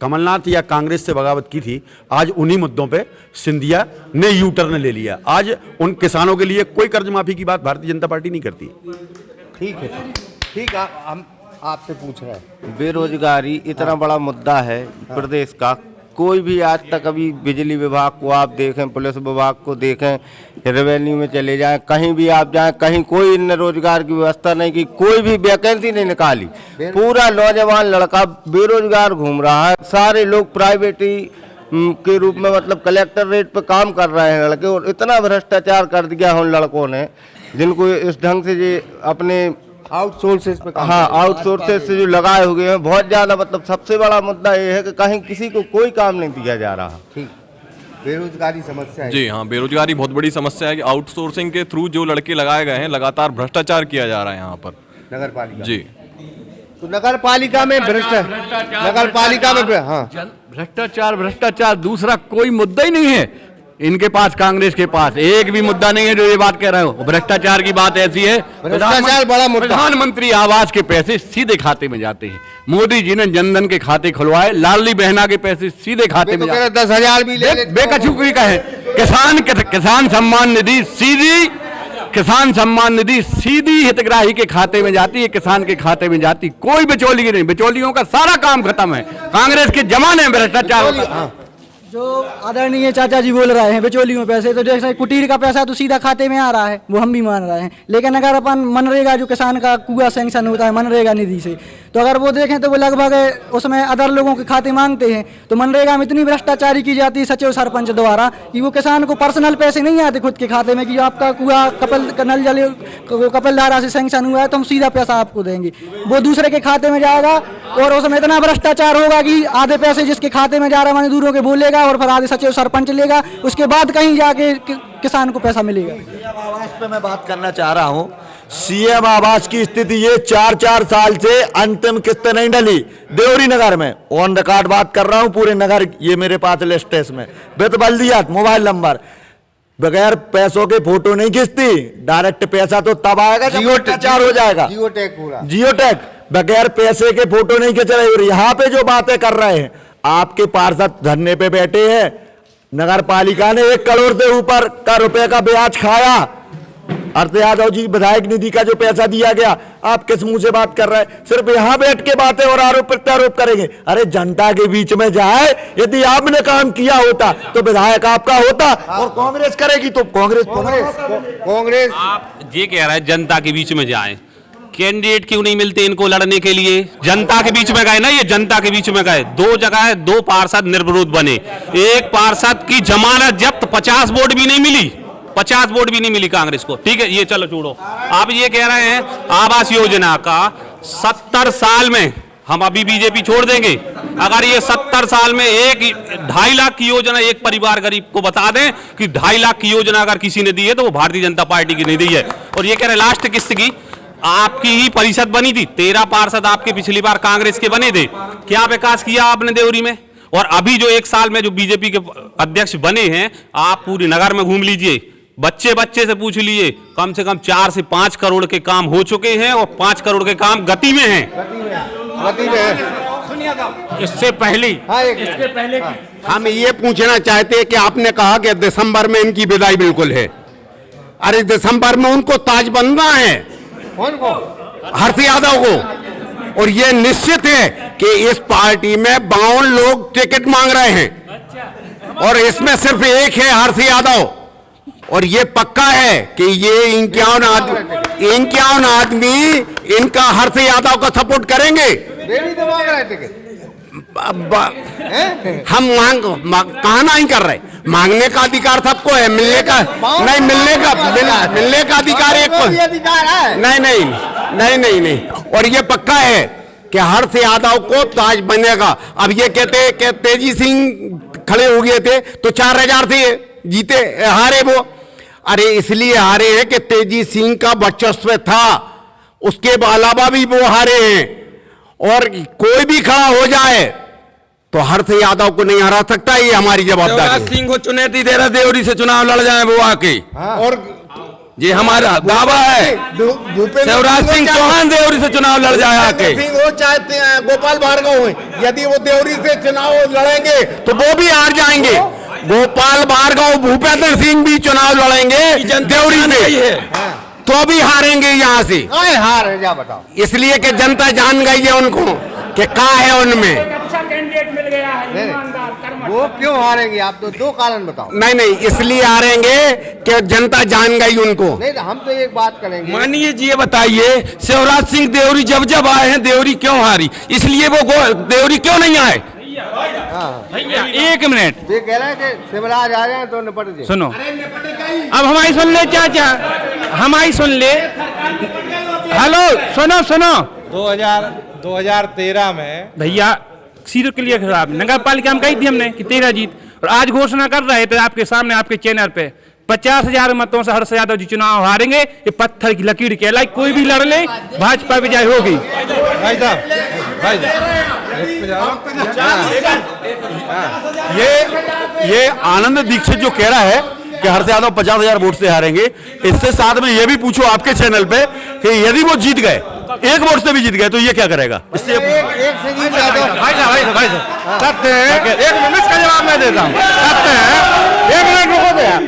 कमलनाथ या कांग्रेस से बगावत की थी, आज उन्हीं मुद्दों पे सिंधिया ने यू टर्न ले लिया। आज उन किसानों के लिए कोई कर्ज माफी की बात भारतीय जनता पार्टी नहीं करती। ठीक है, हम आपसे पूछ रहे हैं। बेरोजगारी इतना बड़ा मुद्दा है प्रदेश का, कोई भी आज तक अभी बिजली विभाग को आप देखें, पुलिस विभाग को देखें, रेवेन्यू में चले जाएं, कहीं भी आप जाएं, कहीं कोई रोजगार की व्यवस्था नहीं की, कोई भी वैकेंसी नहीं निकाली। पूरा नौजवान लड़का बेरोजगार घूम रहा है। सारे लोग प्राइवेटी के रूप में मतलब कलेक्टर रेट पे काम कर रहे हैं लड़के, और इतना भ्रष्टाचार कर दिया उन लड़कों ने जिनको इस ढंग से ये अपने आउटसोर्सेस पे आउटसोर्सेस से जो लगाए हुए हैं बहुत ज़्यादा। मतलब सबसे बड़ा मुद्दा ये है कि कहीं किसी को कोई काम नहीं दिया जा रहा। ठीक, बेरोजगारी समस्या है। जी हाँ, बेरोजगारी बहुत बड़ी समस्या है कि आउटसोर्सिंग के थ्रू जो लड़के लगाए गए हैं, लगातार भ्रष्टाचार किया जा रहा है यहाँ पर नगर पालिका। जी, तो नगर पालिका में भ्रष्टाचार दूसरा कोई मुद्दा ही नहीं है इनके पास, कांग्रेस के पास एक भी मुद्दा नहीं है जो ये बात कह रहे हो। भ्रष्टाचार की बात ऐसी है, भ्रष्टाचार बड़ा मुद्दा। प्रधानमंत्री आवास के पैसे सीधे खाते में जाते हैं। मोदी जी ने जनधन के खाते खुलवाए, लाडली बहना के पैसे सीधे खाते में जाते हैं। 10,000 भी ले बेकसूरी का है। किसान सम्मान निधि सीधी हितग्राही के खाते में जाती है, किसान के खाते में जाती, कोई बिचौली नहीं। बिचौलियों का सारा काम खत्म है। कांग्रेस के जमाने में भ्रष्टाचार जो आदरणीय चाचा जी बोल रहे हैं बिचौलियों पैसे, तो जैसे कुटीर का पैसा तो सीधा खाते में आ रहा है, वो हम भी मान रहे हैं। लेकिन अगर अपन मनरेगा जो किसान का कुआ सैंक्शन होता है मनरेगा निधि से, तो अगर वो देखें तो वो लगभग उसमें अदर लोगों के खाते मांगते हैं। तो मनरेगा में इतनी भ्रष्टाचारी की जाती है सचिव सरपंच द्वारा कि वो किसान को पर्सनल पैसे नहीं आते खुद के खाते में कि आपका कुआ नल जल कपिल धारा से सैंक्शन हुआ है तो हम सीधा पैसा आपको देंगे। वो दूसरे के खाते में जाएगा और उसमें इतना भ्रष्टाचार होगा कि आधे पैसे जिसके खाते में जा रहा है मजदूरों के बोलेगा और फिर आधे सचिव सरपंच लेगा, उसके बाद कहीं जाके किसान को पैसा मिलेगा। सीएम आवास पे मैं बात करना चाह रहा हूँ। सीएम आवास की स्थिति ये 4-4 साल से अंतिम किस्त नहीं डली देवरी नगर में। ऑन रिकॉर्ड बात कर रहा हूँ, पूरे नगर ये मेरे पास लिस्ट है, इसमें विद बल्दियात मोबाइल नंबर, बगैर पैसों के फोटो नहीं खींचती। डायरेक्ट पैसा तो तब आएगा जब भ्रष्टाचार हो जाएगा। जियो टैग बगैर पैसे के फोटो नहीं खींच रहे। और यहाँ पे जो बातें कर रहे हैं, आपके पार्षद धरने पे बैठे हैं, नगर पालिका ने 1 करोड़ से ऊपर का रुपए का ब्याज खाया। अर्थ यादव जी विधायक निधि का जो पैसा दिया गया, आप किस मुंह से बात कर रहे हैं? सिर्फ यहाँ बैठ के बातें और आरोप प्रत्यारोप करेंगे। अरे जनता के बीच में जाए, यदि आपने काम किया होता तो विधायक आपका होता, और कांग्रेस करेगी तो कांग्रेस। आप ये कह रहे हैं जनता के बीच में जाए, कैंडिडेट क्यों नहीं मिलते इनको लड़ने के लिए? जनता के बीच में गए ना, ये जनता के बीच में गए। 2 जगह 2 पार्षद निर्विरोध बने, एक पार्षद की जमानत जब्त, 50 वोट भी नहीं मिली, 50 वोट भी नहीं मिली कांग्रेस को। ठीक है, ये चलो छोड़ो। आप ये कह रहे हैं आवास योजना का 70 साल में, हम अभी बीजेपी छोड़ देंगे, अगर ये 70 साल में 2.5 लाख की योजना एक परिवार गरीब को बता दें कि 2.5 लाख की योजना अगर किसी ने दी है तो वो भारतीय जनता पार्टी की नहीं दी है। और ये कह रहे लास्ट किस्त की आपकी ही परिषद बनी थी, 13 पार्षद आपके पिछली बार कांग्रेस के बने थे। क्या विकास किया आपने देवरी में? और अभी जो 1 साल में जो बीजेपी के अध्यक्ष बने हैं, आप पूरे नगर में घूम लीजिए, बच्चे से पूछ लीजिए, कम से कम 4 से 5 करोड़ के काम हो चुके हैं और 5 करोड़ के काम गति में हैं। इससे पहले हम ये पूछना चाहते हैं कि आपने कहा कि दिसंबर में इनकी विदाई बिल्कुल है। अरे दिसंबर में उनको ताज बनना है, कौन को? हर्ष यादव को। और ये निश्चित है कि इस पार्टी में 52 लोग टिकट मांग रहे हैं और इसमें सिर्फ एक है हर्ष यादव। और ये पक्का है कि ये 51 आदमी इनका हर्ष यादव का सपोर्ट करेंगे। हम कहा नहीं कर रहे, मांगने का अधिकार सबको है, मिलने का नहीं, मिलने का अधिकार एक को नहीं। और ये पक्का है कि हर्ष यादव को ताज बनेगा। अब ये कहते हैं कि तेजी सिंह खड़े हो गए थे तो 4000 थे, जीते हारे वो। अरे इसलिए हारे हैं कि तेजी सिंह का वर्चस्व था, उसके अलावा भी वो हारे हैं। और कोई भी खड़ा हो जाए तो हर्ष यादव को नहीं हरा सकता, ये हमारी जवाबदारी है। सिंह को चुनौती दे रहा देवरी से चुनाव लड़ जाए वो आके, और ये हमारा दावा है। शिवराज सिंह चौहान देवरी से चुनाव लड़ जाए आके। वो चाहते हैं गोपाल भार्गव हो, यदि वो देवरी से चुनाव लड़ेंगे तो वो भी हार जाएंगे। गोपाल भार्गव भूपेंद्र सिंह भी चुनाव लड़ेंगे देवरी से तो भी हारेंगे यहाँ से। हार है, जा बताओ। इसलिए कि जनता जान गई है उनको कि क्या है उनमें। अच्छा कैंडिडेट मिल गया है, ईमानदार, कर्मठ। वो क्यों हारेंगे आप? तो दो कारण बताओ। नहीं, इसलिए हारेंगे कि जनता जान गई उनको। नहीं, हम तो एक बात करेंगे। मानिए जी, ये बताइए शिवराज सिंह देवरी जब आए हैं देवरी क्यों हारी, इसलिए वो देवरी क्यों नहीं आए? भैया 1 मिनट, ये कह रहे हैं कि शिवराज आ जाए तो निपट जाए। सुनो, अब हमारी सुन ले चाचा, हमारी सुन ले। हेलो, सुनो 2013 में भैया सीरो के लिए खराब नगर पालिका में कही थी हमने कि 13 जीत, और आज घोषणा कर रहे थे आपके सामने आपके चैनल पे 50,000 मतों से हर्ष यादव जी चुनाव हारेंगे। ये पत्थर की लकीर कहलाई, कोई भी लड़ ले भाजपा विजय होगी। भाई ये आनंद दीक्षित जो कह रहा है कि हर्ष यादव 50,000 वोट से हारेंगे, इससे साथ में ये भी पूछो आपके चैनल पे कि यदि वो जीत गए, 1 वोट से भी जीत गए, तो ये क्या करेगा? इससे एक से जीत जाए तो भाई साहब सत्य है। 1 मिनट इसका जवाब मैं देता हूँ। सत्य है, 1 मिनट रुको तो यार।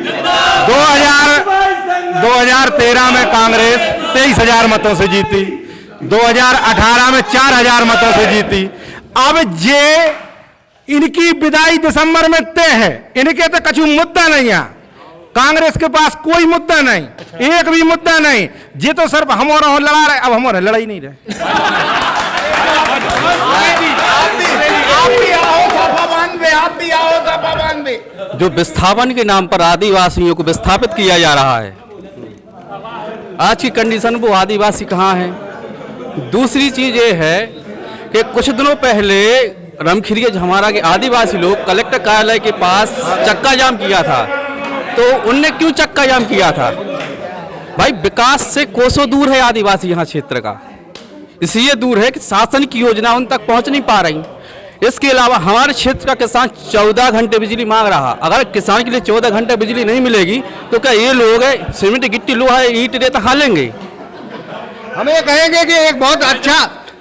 2013 में कांग्रेस 23,000 मतों से जीती, 2018 में 4,000 मतों से जीती। अब ये इनकी विदाई दिसंबर में तय है, इनके तो कछु मुद्दा नहीं है। कांग्रेस के पास कोई मुद्दा नहीं, एक भी मुद्दा नहीं। ये तो सिर्फ हम और लड़ा रहे, अब हमारे लड़ा ही नहीं रहे। जो विस्थापन के नाम पर आदिवासियों को विस्थापित किया जा रहा है, आज की कंडीशन वो आदिवासी कहाँ हैं। दूसरी चीज ये है कि कुछ दिनों पहले रमखिरिया हमारा के आदिवासी लोग कलेक्टर कार्यालय के पास चक्का जाम किया था। तो उनने क्यों चक्का जाम किया था? भाई विकास से कोसों दूर है आदिवासी यहाँ क्षेत्र का, इसलिए दूर है कि शासन की योजना उन तक पहुँच नहीं पा रही। इसके अलावा हमारे क्षेत्र का किसान 14 घंटे बिजली मांग रहा। अगर किसान के लिए 14 घंटे बिजली नहीं मिलेगी तो क्या ये लोग सीमेंट गिट्टी लोहा ईंट रेत खा लेंगे? हम ये कहेंगे कि एक बहुत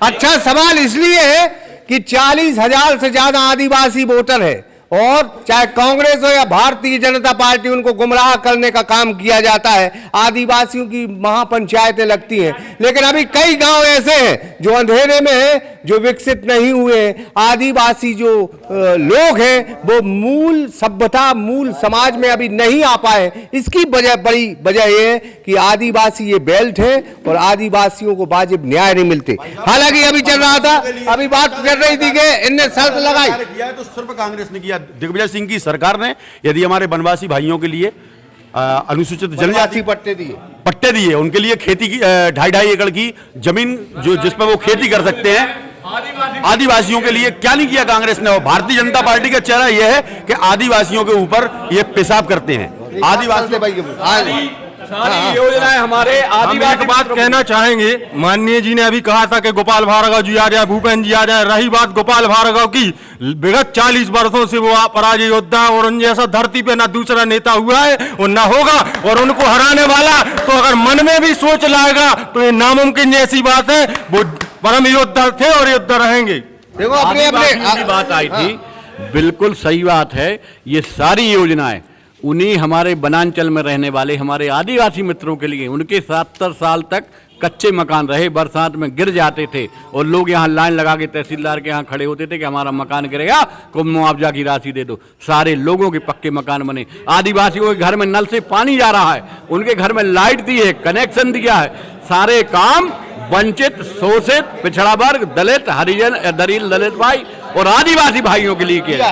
अच्छा सवाल इसलिए है कि 40,000 से ज्यादा आदिवासी वोटर है, और चाहे कांग्रेस हो या भारतीय जनता पार्टी, उनको गुमराह करने का काम किया जाता है। आदिवासियों की महापंचायतें लगती हैं, लेकिन अभी कई गांव ऐसे हैं जो अंधेरे में हैं, जो विकसित नहीं हुए हैं। आदिवासी जो लोग हैं वो मूल सभ्यता, मूल समाज में अभी नहीं आ पाए। इसकी बड़ी वजह ये है कि आदिवासी ये बेल्ट है और आदिवासियों को वाजिब न्याय नहीं मिलते। हालांकि अभी चल रहा था, अभी बात कर रही थी कि इनने शर्त लगाई तो सिर्फ कांग्रेस ने किया। दिग्विजय सिंह की सरकार ने यदि हमारे वनवासी भाइयों के लिए अनुसूचित जनजाति पट्टे दिए, उनके लिए खेती की 2.5 एकड़ की जमीन जो जिस पर वो खेती कर सकते हैं, आदिवासियों के लिए क्या नहीं किया कांग्रेस ने। और भारतीय जनता पार्टी का चेहरा यह है कि आदिवासियों के ऊपर ये पेशाब करते हैं। आदिवासी सारी योजनाएं हमारे आदिवासी। बात कहना चाहेंगे, माननीय जी ने अभी कहा था कि गोपाल भार्गव जी आ जाए, भूपेंद्र जी आ जाए। रही बात गोपाल भार्गव की, विगत 40 वर्षों से वो पराजय योद्धा, और उन जैसा धरती पे ना दूसरा नेता हुआ है और ना होगा। और उनको हराने वाला तो अगर मन में भी सोच लाएगा तो ये नामुमकिन जैसी बात है। वो परम योद्धा थे और योद्धा रहेंगे। देखो अपने बात आई थी, बिल्कुल सही बात है। ये सारी योजनाएं उन्हीं हमारे वनांचल में रहने वाले हमारे आदिवासी मित्रों के लिए, उनके 70 साल तक कच्चे मकान रहे, बरसात में गिर जाते थे और लोग यहाँ लाइन लगा के तहसीलदार के यहाँ खड़े होते थे कि हमारा मकान गिरेगा, को मुआवजा की राशि दे दो। सारे लोगों के पक्के मकान बने। आदिवासियों के घर में नल से पानी जा रहा है, उनके घर में लाइट दी है, कनेक्शन दिया है। सारे काम वंचित, शोषित, पिछड़ा वर्ग, दलित, हरिजन, दलित, दलित भाई और आदिवासी भाइयों के लिए किया।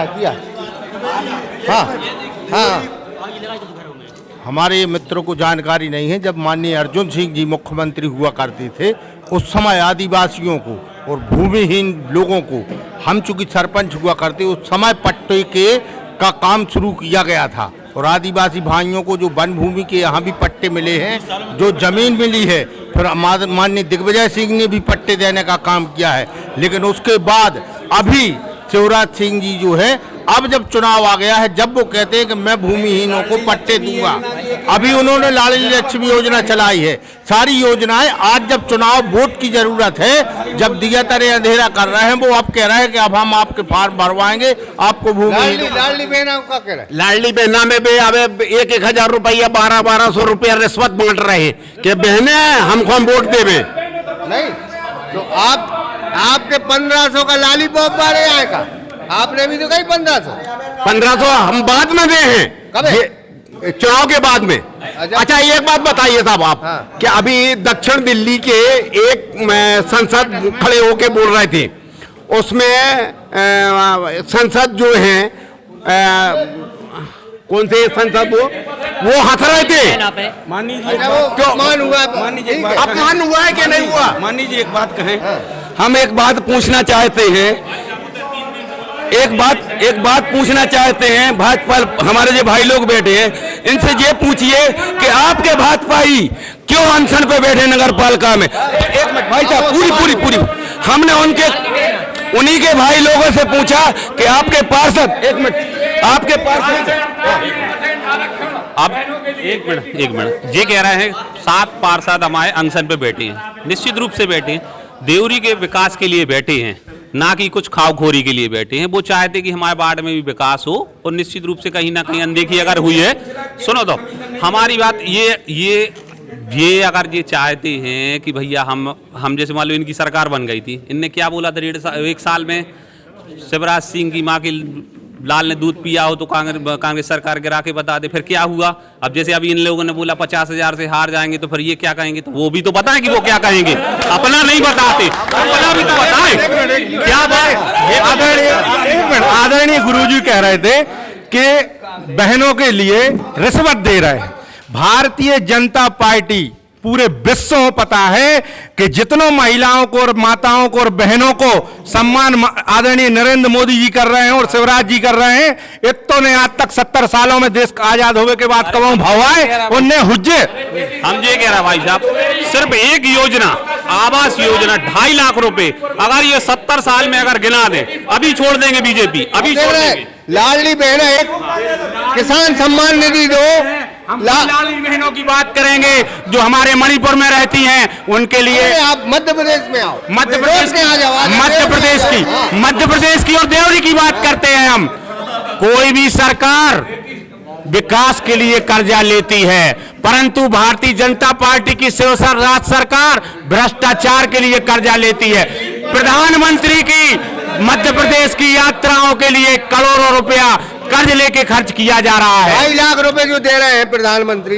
हमारे मित्रों को जानकारी नहीं है, जब माननीय अर्जुन सिंह जी मुख्यमंत्री हुआ करते थे उस समय आदिवासियों को और भूमिहीन लोगों को, हम चूंकि सरपंच हुआ करते उस समय पट्टे का काम शुरू किया गया था और आदिवासी भाइयों को जो वन भूमि के यहाँ भी पट्टे मिले हैं, जो जमीन मिली है, फिर माननीय दिग्विजय सिंह ने भी पट्टे देने का काम किया है। लेकिन उसके बाद अभी शिवराज सिंह जी जो है, अब जब चुनाव आ गया है, जब वो कहते हैं कि मैं भूमिहीनों को पट्टे दूंगा, अभी उन्होंने लाडली लक्ष्मी योजना चलाई है, सारी योजनाएं, आज जब चुनाव वोट की जरूरत है, जब दिया तरे अंधेरा कर रहे हैं, वो अब कह रहे हैं कि अब हम आपके फार्म भरवाएंगे, आपको भूमि। लाडली बहना का कह रहा है, लाडली बहना में भी अब 1,000 रुपया 1200 रुपया रिश्वत बांट रहे हैं कि बहने हमको हम वोट देवे। नहीं तो आपके 1500 का लॉलीपॉप बारे आएगा, आपने भी तो कही 1500 हम बाद में दे हैं, कब है? चुनाव के बाद में। अच्छा एक बात बताइए साहब आप, कि अभी दक्षिण दिल्ली के एक संसद खड़े होके बोल रहे थे, उसमें संसद जो है कौन से संसद वो हंस रहे थे। मान लीजिए अपमान हुआ, अपमान हुआ है कि नहीं हुआ? मान लीजिए एक बात कहें, हम एक बात पूछना चाहते हैं, एक बात पूछना चाहते हैं, भाजपा हमारे जो भाई लोग बैठे हैं, इनसे ये पूछिए कि आपके भाजपाई क्यों अनशन पे बैठे नगर पालिका में। एक मिनट भाई साहब, पूरी हमने उन्हीं के भाई लोगों से पूछा कि आपके पार्षद, एक मिनट, आपके पार्षद, अब एक मिनट ये कह रहे हैं 7 पार्षद हमारे अनशन पे बैठे हैं, निश्चित रूप से बैठे हैं, देवरी के विकास के लिए बैठे हैं, ना कि कुछ खावखोरी के लिए बैठे हैं। वो चाहते कि हमारे वार्ड में भी विकास हो और निश्चित रूप से कहीं ना कहीं अनदेखी अगर हुई है, सुनो तो हमारी बात, ये अगर ये चाहते हैं कि भैया हम जैसे मान लो इनकी सरकार बन गई थी, इनने क्या बोला था 1 साल में, शिवराज सिंह की माँ के लाल ने दूध पिया हो तो कांग्रेस सरकार गिरा के बता दे, फिर क्या हुआ। अब जैसे अभी इन लोगों ने बोला 50,000 से हार जाएंगे, तो फिर ये क्या कहेंगे, तो वो भी तो बताएं कि वो क्या कहेंगे, अपना नहीं बताते, अपना भी तो बताएं क्या बात। आदरणीय गुरुजी कह रहे थे कि बहनों के लिए रिश्वत दे रहे हैं। भारतीय जनता पार्टी पूरे विश्व में पता है कि जितनों महिलाओं को और माताओं को और बहनों को सम्मान आदरणीय नरेंद्र मोदी जी कर रहे हैं और शिवराज जी कर रहे हैं, इतों ने आज तक 70 सालों में देश आजाद होने के बाद कब भवाए उनने हुज्जे। हम ये कह रहा भाई साहब, सिर्फ एक योजना, आवास योजना 2.5 लाख रुपए, अगर ये 70 साल में अगर गिना दे, अभी छोड़ देंगे बीजेपी, अभी छोड़ देंगे। लाडली बहन एक किसान सम्मान निधि दो, हम लाडली बहनों की बात करेंगे जो हमारे मणिपुर में रहती हैं, उनके लिए। आप मध्य प्रदेश में आओ, मध्य प्रदेश की और देवरी की बात करते हैं हम। कोई भी सरकार विकास के लिए कर्जा लेती है, परंतु भारतीय जनता पार्टी की राज्य सरकार भ्रष्टाचार के लिए कर्जा लेती है। प्रधानमंत्री की मध्य प्रदेश की यात्राओं के लिए करोड़ों रुपया कर्ज लेके खर्च किया जा रहा है। 2.5 लाख रुपए जो दे रहे हैं प्रधानमंत्री,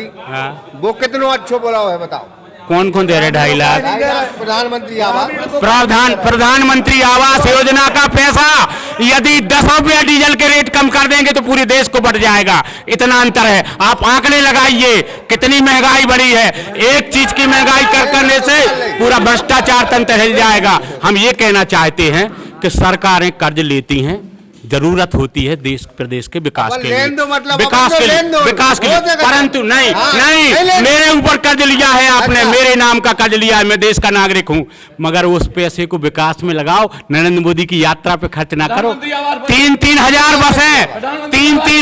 वो कितना अच्छा बोला है बताओ। कौन कौन दे रहे 2.5 लाख? प्रधानमंत्री आवास, प्रधानमंत्री आवास योजना का पैसा यदि 10 रुपया डीजल के रेट कम कर देंगे तो पूरे देश को बढ़ जाएगा, इतना अंतर है। आप आंकड़े लगाइए कितनी महंगाई बढ़ी है, एक चीज की महंगाई करने से पूरा भ्रष्टाचार तंत्र हिल जाएगा। हम ये कहना चाहते हैं कि सरकारें कर्ज लेती हैं, जरूरत होती है देश प्रदेश के विकास के लिए, विकास के लिए, परंतु नहीं, मेरे ऊपर कर्ज लिया है आपने, मेरे नाम का कर्ज लिया है, मैं देश का नागरिक हूं, मगर उस पैसे को विकास में लगाओ, नरेंद्र मोदी की यात्रा पे खर्च ना करो। 3-3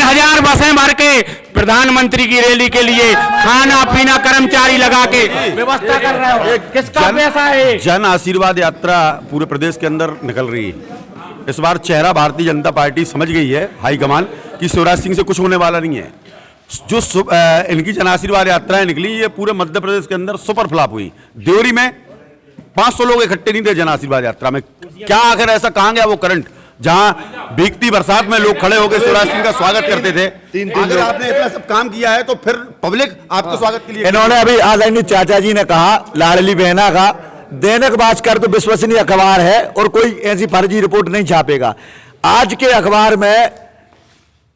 हजार बसें भर के प्रधानमंत्री की रैली के लिए खाना पीना कर्मचारी लगा के व्यवस्था कर रहे हो, किसका पैसा है? जन आशीर्वाद यात्रा पूरे प्रदेश के अंदर निकल रही है। इस बार चेहरा भारतीय जनता पार्टी समझ गई है, हाईकमान, कि शिवराज सिंह से कुछ होने वाला नहीं है। जो इनकी जन आशीर्वाद यात्राएं निकली, ये पूरे मध्य प्रदेश के अंदर सुपर फ्लॉप हुई। देवरी में 500 लोग इकट्ठे नहीं थे जन आशीर्वाद यात्रा में। क्या आखिर ऐसा कहाँ गया वो करंट, जहां भीगती बरसात में लोग खड़े होकर शिवराज सिंह का स्वागत करते थे। अगर आपने इतना सब काम किया है तो फिर पब्लिक आपके स्वागत के लिए। इन्होंने अभी आदरणीय चाचा जी ने कहा लाडली बहना का दैनिक भास्कर तो विश्वसनीय अखबार है और कोई ऐसी फर्जी रिपोर्ट नहीं छापेगा। आज के अखबार में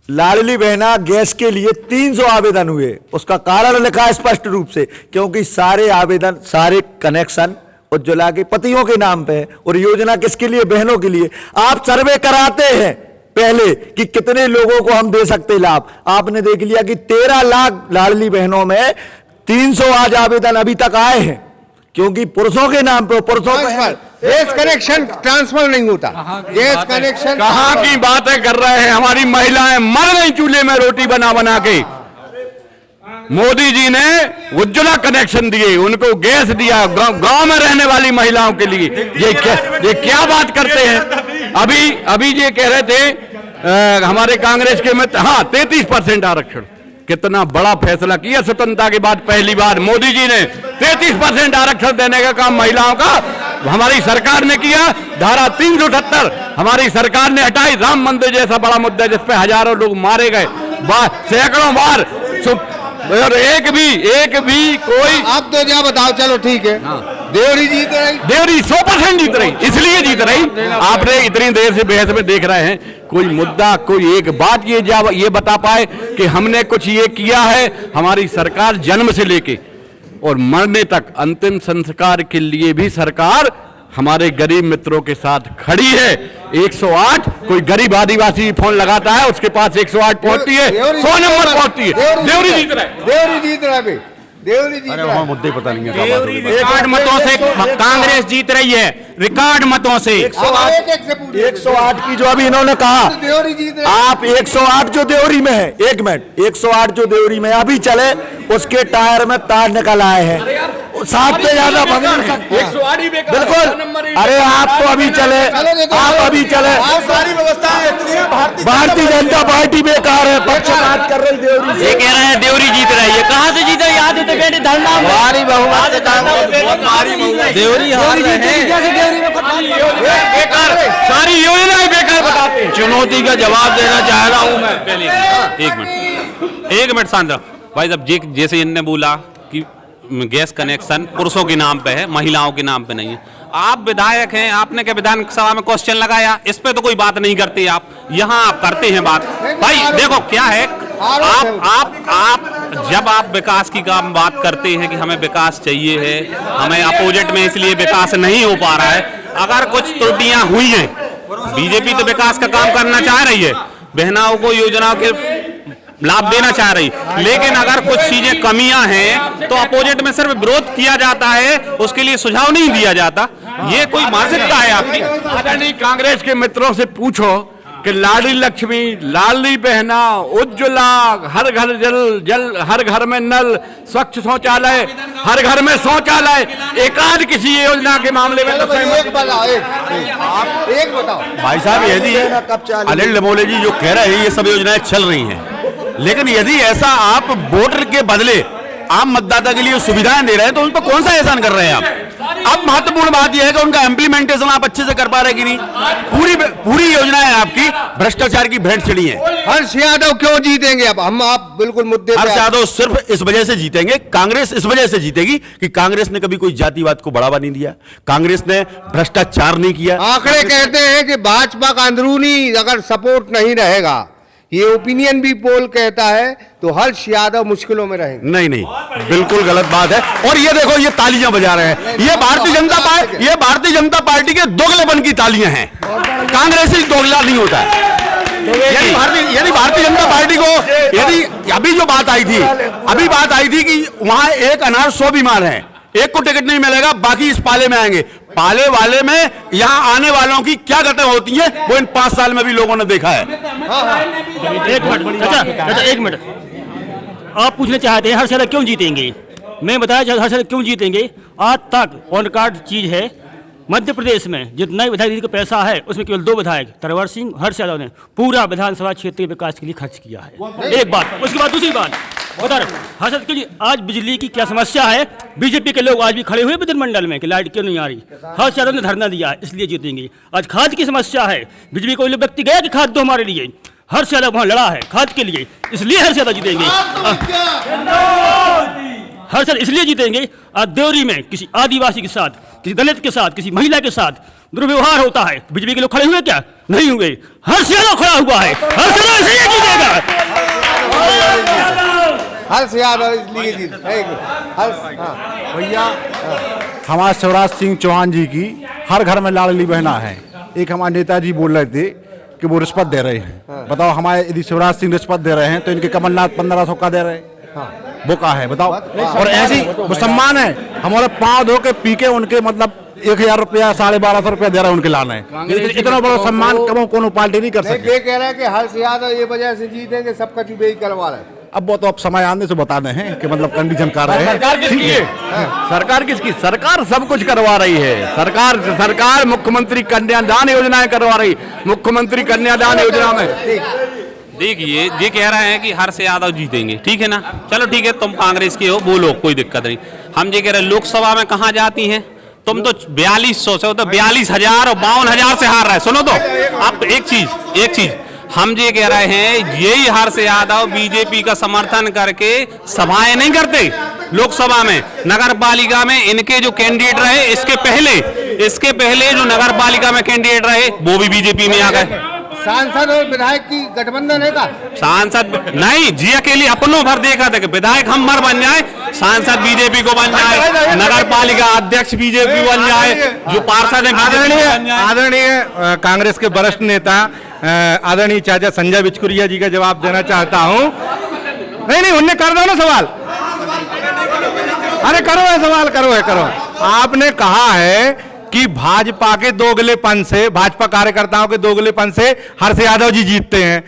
लाडली बहना गैस के लिए 300 आवेदन हुए, उसका कारण लिखा है स्पष्ट रूप से, क्योंकि सारे आवेदन, सारे कनेक्शन उज्ज्वला के पतियों के नाम पे है, और योजना किसके लिए? बहनों के लिए। आप सर्वे कराते हैं पहले कि कितने लोगों को हम दे सकते लाभ, आपने देख लिया कि 13 लाख लाडली बहनों में 300 आज आवेदन अभी तक आए हैं, क्योंकि पुरुषों के नाम पे, पुरुषों का गैस कनेक्शन ट्रांसफर नहीं होता। गैस कनेक्शन कहाँ की बातें कर रहे हैं? हमारी महिलाएं मर गई चूल्हे में रोटी बना बना के। मोदी जी ने उज्ज्वला कनेक्शन दिए, उनको गैस दिया, गांव में रहने वाली महिलाओं के लिए। ये क्या बात करते हैं? अभी ये कह रहे थे हमारे कांग्रेस के मित्र, हाँ 33% आरक्षण, कितना बड़ा फैसला किया स्वतंत्रता के बाद पहली बार मोदी जी ने 33% आरक्षण देने का काम महिलाओं का हमारी सरकार ने किया। धारा 378 हमारी सरकार ने हटाई। राम मंदिर जैसा बड़ा मुद्दा जिस पे हजारों लोग मारे गए, सैकड़ों बार, और एक भी कोई। अब तो क्या बताओ, चलो ठीक है। देवरी जीत रही, देवरी 100% जीत रही, इसलिए जीत रही। आपने इतनी देर से बहस में देख रहे हैं, कोई मुद्दा, कोई एक बात ये बता पाए कि हमने कुछ ये किया है? हमारी सरकार जन्म से लेके और मरने तक अंतिम संस्कार के लिए भी सरकार हमारे गरीब मित्रों के साथ खड़ी है। 108 कोई गरीब आदिवासी फोन लगाता है, उसके पास 108 पहुंचती है, 100 नंबर पहुंचती है। देवरी जीत रहा है, देवरी जीत रहा है, देवरी जीत रहा है। मुद्दे पता नहीं है। रिकॉर्ड मतों से कांग्रेस जीत रही है, रिकॉर्ड मतों से। 108 की जो अभी इन्होंने कहा, आप 108 जो देवरी में है, 1 मिनट, 108 जो देवरी में अभी चले, उसके टायर में तार निकल आए हैं, 7 पे ज्यादा भग नहीं सकते। बिल्कुल, अरे आप तो अभी चले, आप अभी चले। सारी व्यवस्था भारतीय जनता पार्टी बेकार है, पक्षपात कर रही देवरी। ये कह रहे हैं देवरी जीत रही है, कहाँ से जीत रही? याद है बेटे धरना भारी बहुमत से देवरी हार रहे हैं। सारी योजनाएं बेकार बताते हैं। चुनौती का जवाब देना चाह रहा हूं मैं। पहले एक मिनट शांत रहो भाई साहब। जैसे इनने बोला कि गैस कनेक्शन पुरुषों के नाम पे है, महिलाओं के नाम पे नहीं है। आप विधायक हैं, आपने क्या विधानसभा में क्वेश्चन लगाया? इस पे तो कोई बात नहीं करते आप, यहाँ आप करते हैं बात। भाई देखो क्या है, आप जब आप विकास की काम बात करते हैं कि हमें विकास चाहिए है, हमें अपोजिट में इसलिए विकास नहीं हो पा रहा है। अगर कुछ त्रुटियां हुई हैं, बीजेपी तो विकास का काम करना चाह रही है, बहनाओं को योजनाओं के लाभ देना चाह रही, लेकिन अगर कुछ चीजें कमियां हैं तो अपोजिट में सिर्फ विरोध किया जाता है, उसके लिए सुझाव नहीं दिया जाता। ये कोई मानसिकता है आपकी? आदरणीय कांग्रेस के मित्रों से पूछो कि लाडली लक्ष्मी, लाडली बहना, उज्ज्वला, हर घर जल, हर घर में नल, स्वच्छ शौचालय, हर घर में शौचालय, एकाध किसी योजना के मामले में तो एक बताओ भाई साहब, यदि अनिल डमोले जी जो कह रहे हैं ये सब योजनाएं चल रही हैं, लेकिन यदि ऐसा आप वोटर के बदले आम मतदाता के लिए सुविधाएं दे रहे हैं तो उन पर कौन सा एहसान कर रहे हैं आप? अब महत्वपूर्ण बात यह है कि उनका इम्प्लीमेंटेशन आप अच्छे से कर पा रहे कि नहीं? पूरी योजनाएं आपकी भ्रष्टाचार की भेंट चढ़ी हैं। हर्ष यादव क्यों जीतेंगे? अब आप बिल्कुल मुद्दे पे। हर्ष यादव सिर्फ इस वजह से जीतेंगे, कांग्रेस इस वजह से जीतेगी कि कांग्रेस ने कभी कोई जातिवाद को बढ़ावा नहीं दिया, कांग्रेस ने भ्रष्टाचार नहीं किया। आंकड़े कहते हैं कि भाजपा का अंदरूनी अगर सपोर्ट नहीं रहेगा, ये ओपिनियन भी पोल कहता है, तो हर्ष यादव मुश्किलों में रहेंगे। नहीं, बिल्कुल गलत बात है। और ये देखो, ये तालियां बजा रहे हैं, ये भारतीय जनता पार्टी के दोगलेपन की तालियां हैं। कांग्रेस ही दोगला नहीं होता है। यदि भारतीय जनता पार्टी को, यदि अभी जो बात आई थी कि वहां एक अनार 100 बीमार हैं, एक को टिकट नहीं मिलेगा, बाकी इस पाले में आएंगे। पाले वाले में यहाँ आने वालों की क्या गतें होती हैं, वो इन 5 साल में भी लोगों ने देखा है। एक मिनट, आप पूछना चाहते हैं हर्ष यादव क्यों जीतेंगे? मैं बताया हर्ष यादव क्यों जीतेंगे। आज तक ऑन रिकॉर्ड चीज है, मध्य प्रदेश में जितना विधायक का पैसा है उसमें केवल 2 विधायक तरवर सिंह, हर्ष यादव ने पूरा विधानसभा क्षेत्र के विकास के लिए खर्च किया है। एक बात, उसके बाद दूसरी बात बता रहे हर्ष यादव के लिए आज बिजली की क्या समस्या है? बीजेपी के लोग आज भी खड़े हुए विधानमंडल में कि लाइट क्यों नहीं आ रही, हर्ष यादव ने धरना दिया है, इसलिए जीतेंगे। आज खाद की समस्या है, बिजली कोई व्यक्ति गया कि खाद दो हमारे लिए, हर्ष यादव वहां लड़ा है खाद के लिए, इसलिए हर्ष यादव जीतेंगे। हर्ष यादव इसलिए जीतेंगे, आज देवरी में किसी आदिवासी के साथ, किसी दलित के साथ, किसी महिला के साथ दुर्व्यवहार होता है, बीजेपी के लोग खड़े हुए क्या? नहीं हुए। हर्ष यादव खड़ा हुआ है, हर्ष यादव इसलिए जीतेगा। हर्ष यादव इसलिए जीत भैया। हमारे शिवराज सिंह चौहान जी की हर घर में लाडली बहना है। एक हमारे नेताजी बोल रहे थे कि वो रिश्वत दे रहे हैं। बताओ, हमारे यदि शिवराज सिंह रिश्वत दे रहे हैं तो इनके कमलनाथ 1500 का दे रहे हैं। वो कहा है बताओ। और ऐसी वो सम्मान है, हमारे पाँव धो के पी के उनके मतलब 1000 रुपया 1250 रुपया दे रहा है उनके लाने। इतना बड़ा सम्मान कम कोनो पार्टी नहीं कर सकती। ये कह रहा है कि हर्ष यादव ये वजह से जीतेंगे, सब कचू बेई करवा रहे हैं। अब वो तो अब समय आने से बता रहे हैं कि मतलब कंडीशन कर रहे हैं। सरकार किसकी है? सरकार किसकी? सरकार सब कुछ करवा रही है। सरकार मुख्यमंत्री कन्यादान योजनाएं करवा रही। मुख्यमंत्री कन्यादान योजना में देखिए, ये कह रहे हैं कि हर्ष यादव जीतेंगे, ठीक है ना? चलो ठीक है, तुम कांग्रेस के हो, बोलो, कोई दिक्कत नहीं। हम ये कह रहे हैं लोकसभा में कहाँ जाती हैं तुम? तो 4200 से, तो 42,000 और 52,000 से हार रहा है। सुनो तो, अब एक चीज हम ये कह रहे हैं, यही हर्ष यादव बीजेपी का समर्थन करके सभाएं नहीं करते लोकसभा में। नगर पालिका में इनके जो कैंडिडेट रहे, इसके पहले जो नगर पालिका में कैंडिडेट रहे वो भी बीजेपी में आ गए। सांसद और विधायक की गठबंधन है का? सांसद नहीं, जी अकेले अपनों भर देखा था कि विधायक हम मर बन जाए, सांसद बीजेपी को बन जाए, नगर पालिका अध्यक्ष बीजेपी बन जाए, जो पार्षद है आदरणीय कांग्रेस के वरिष्ठ नेता आदरणीय चाचा संजय बिचकुरिया जी का जवाब देना चाहता हूं। नहीं, उनने कर दो ना सवाल। अरे करो है सवाल, करो। आपने कहा है कि भाजपा के दोगलेपन से, भाजपा कार्यकर्ताओं के दोगलेपन से हर्ष यादव जी जीतते हैं।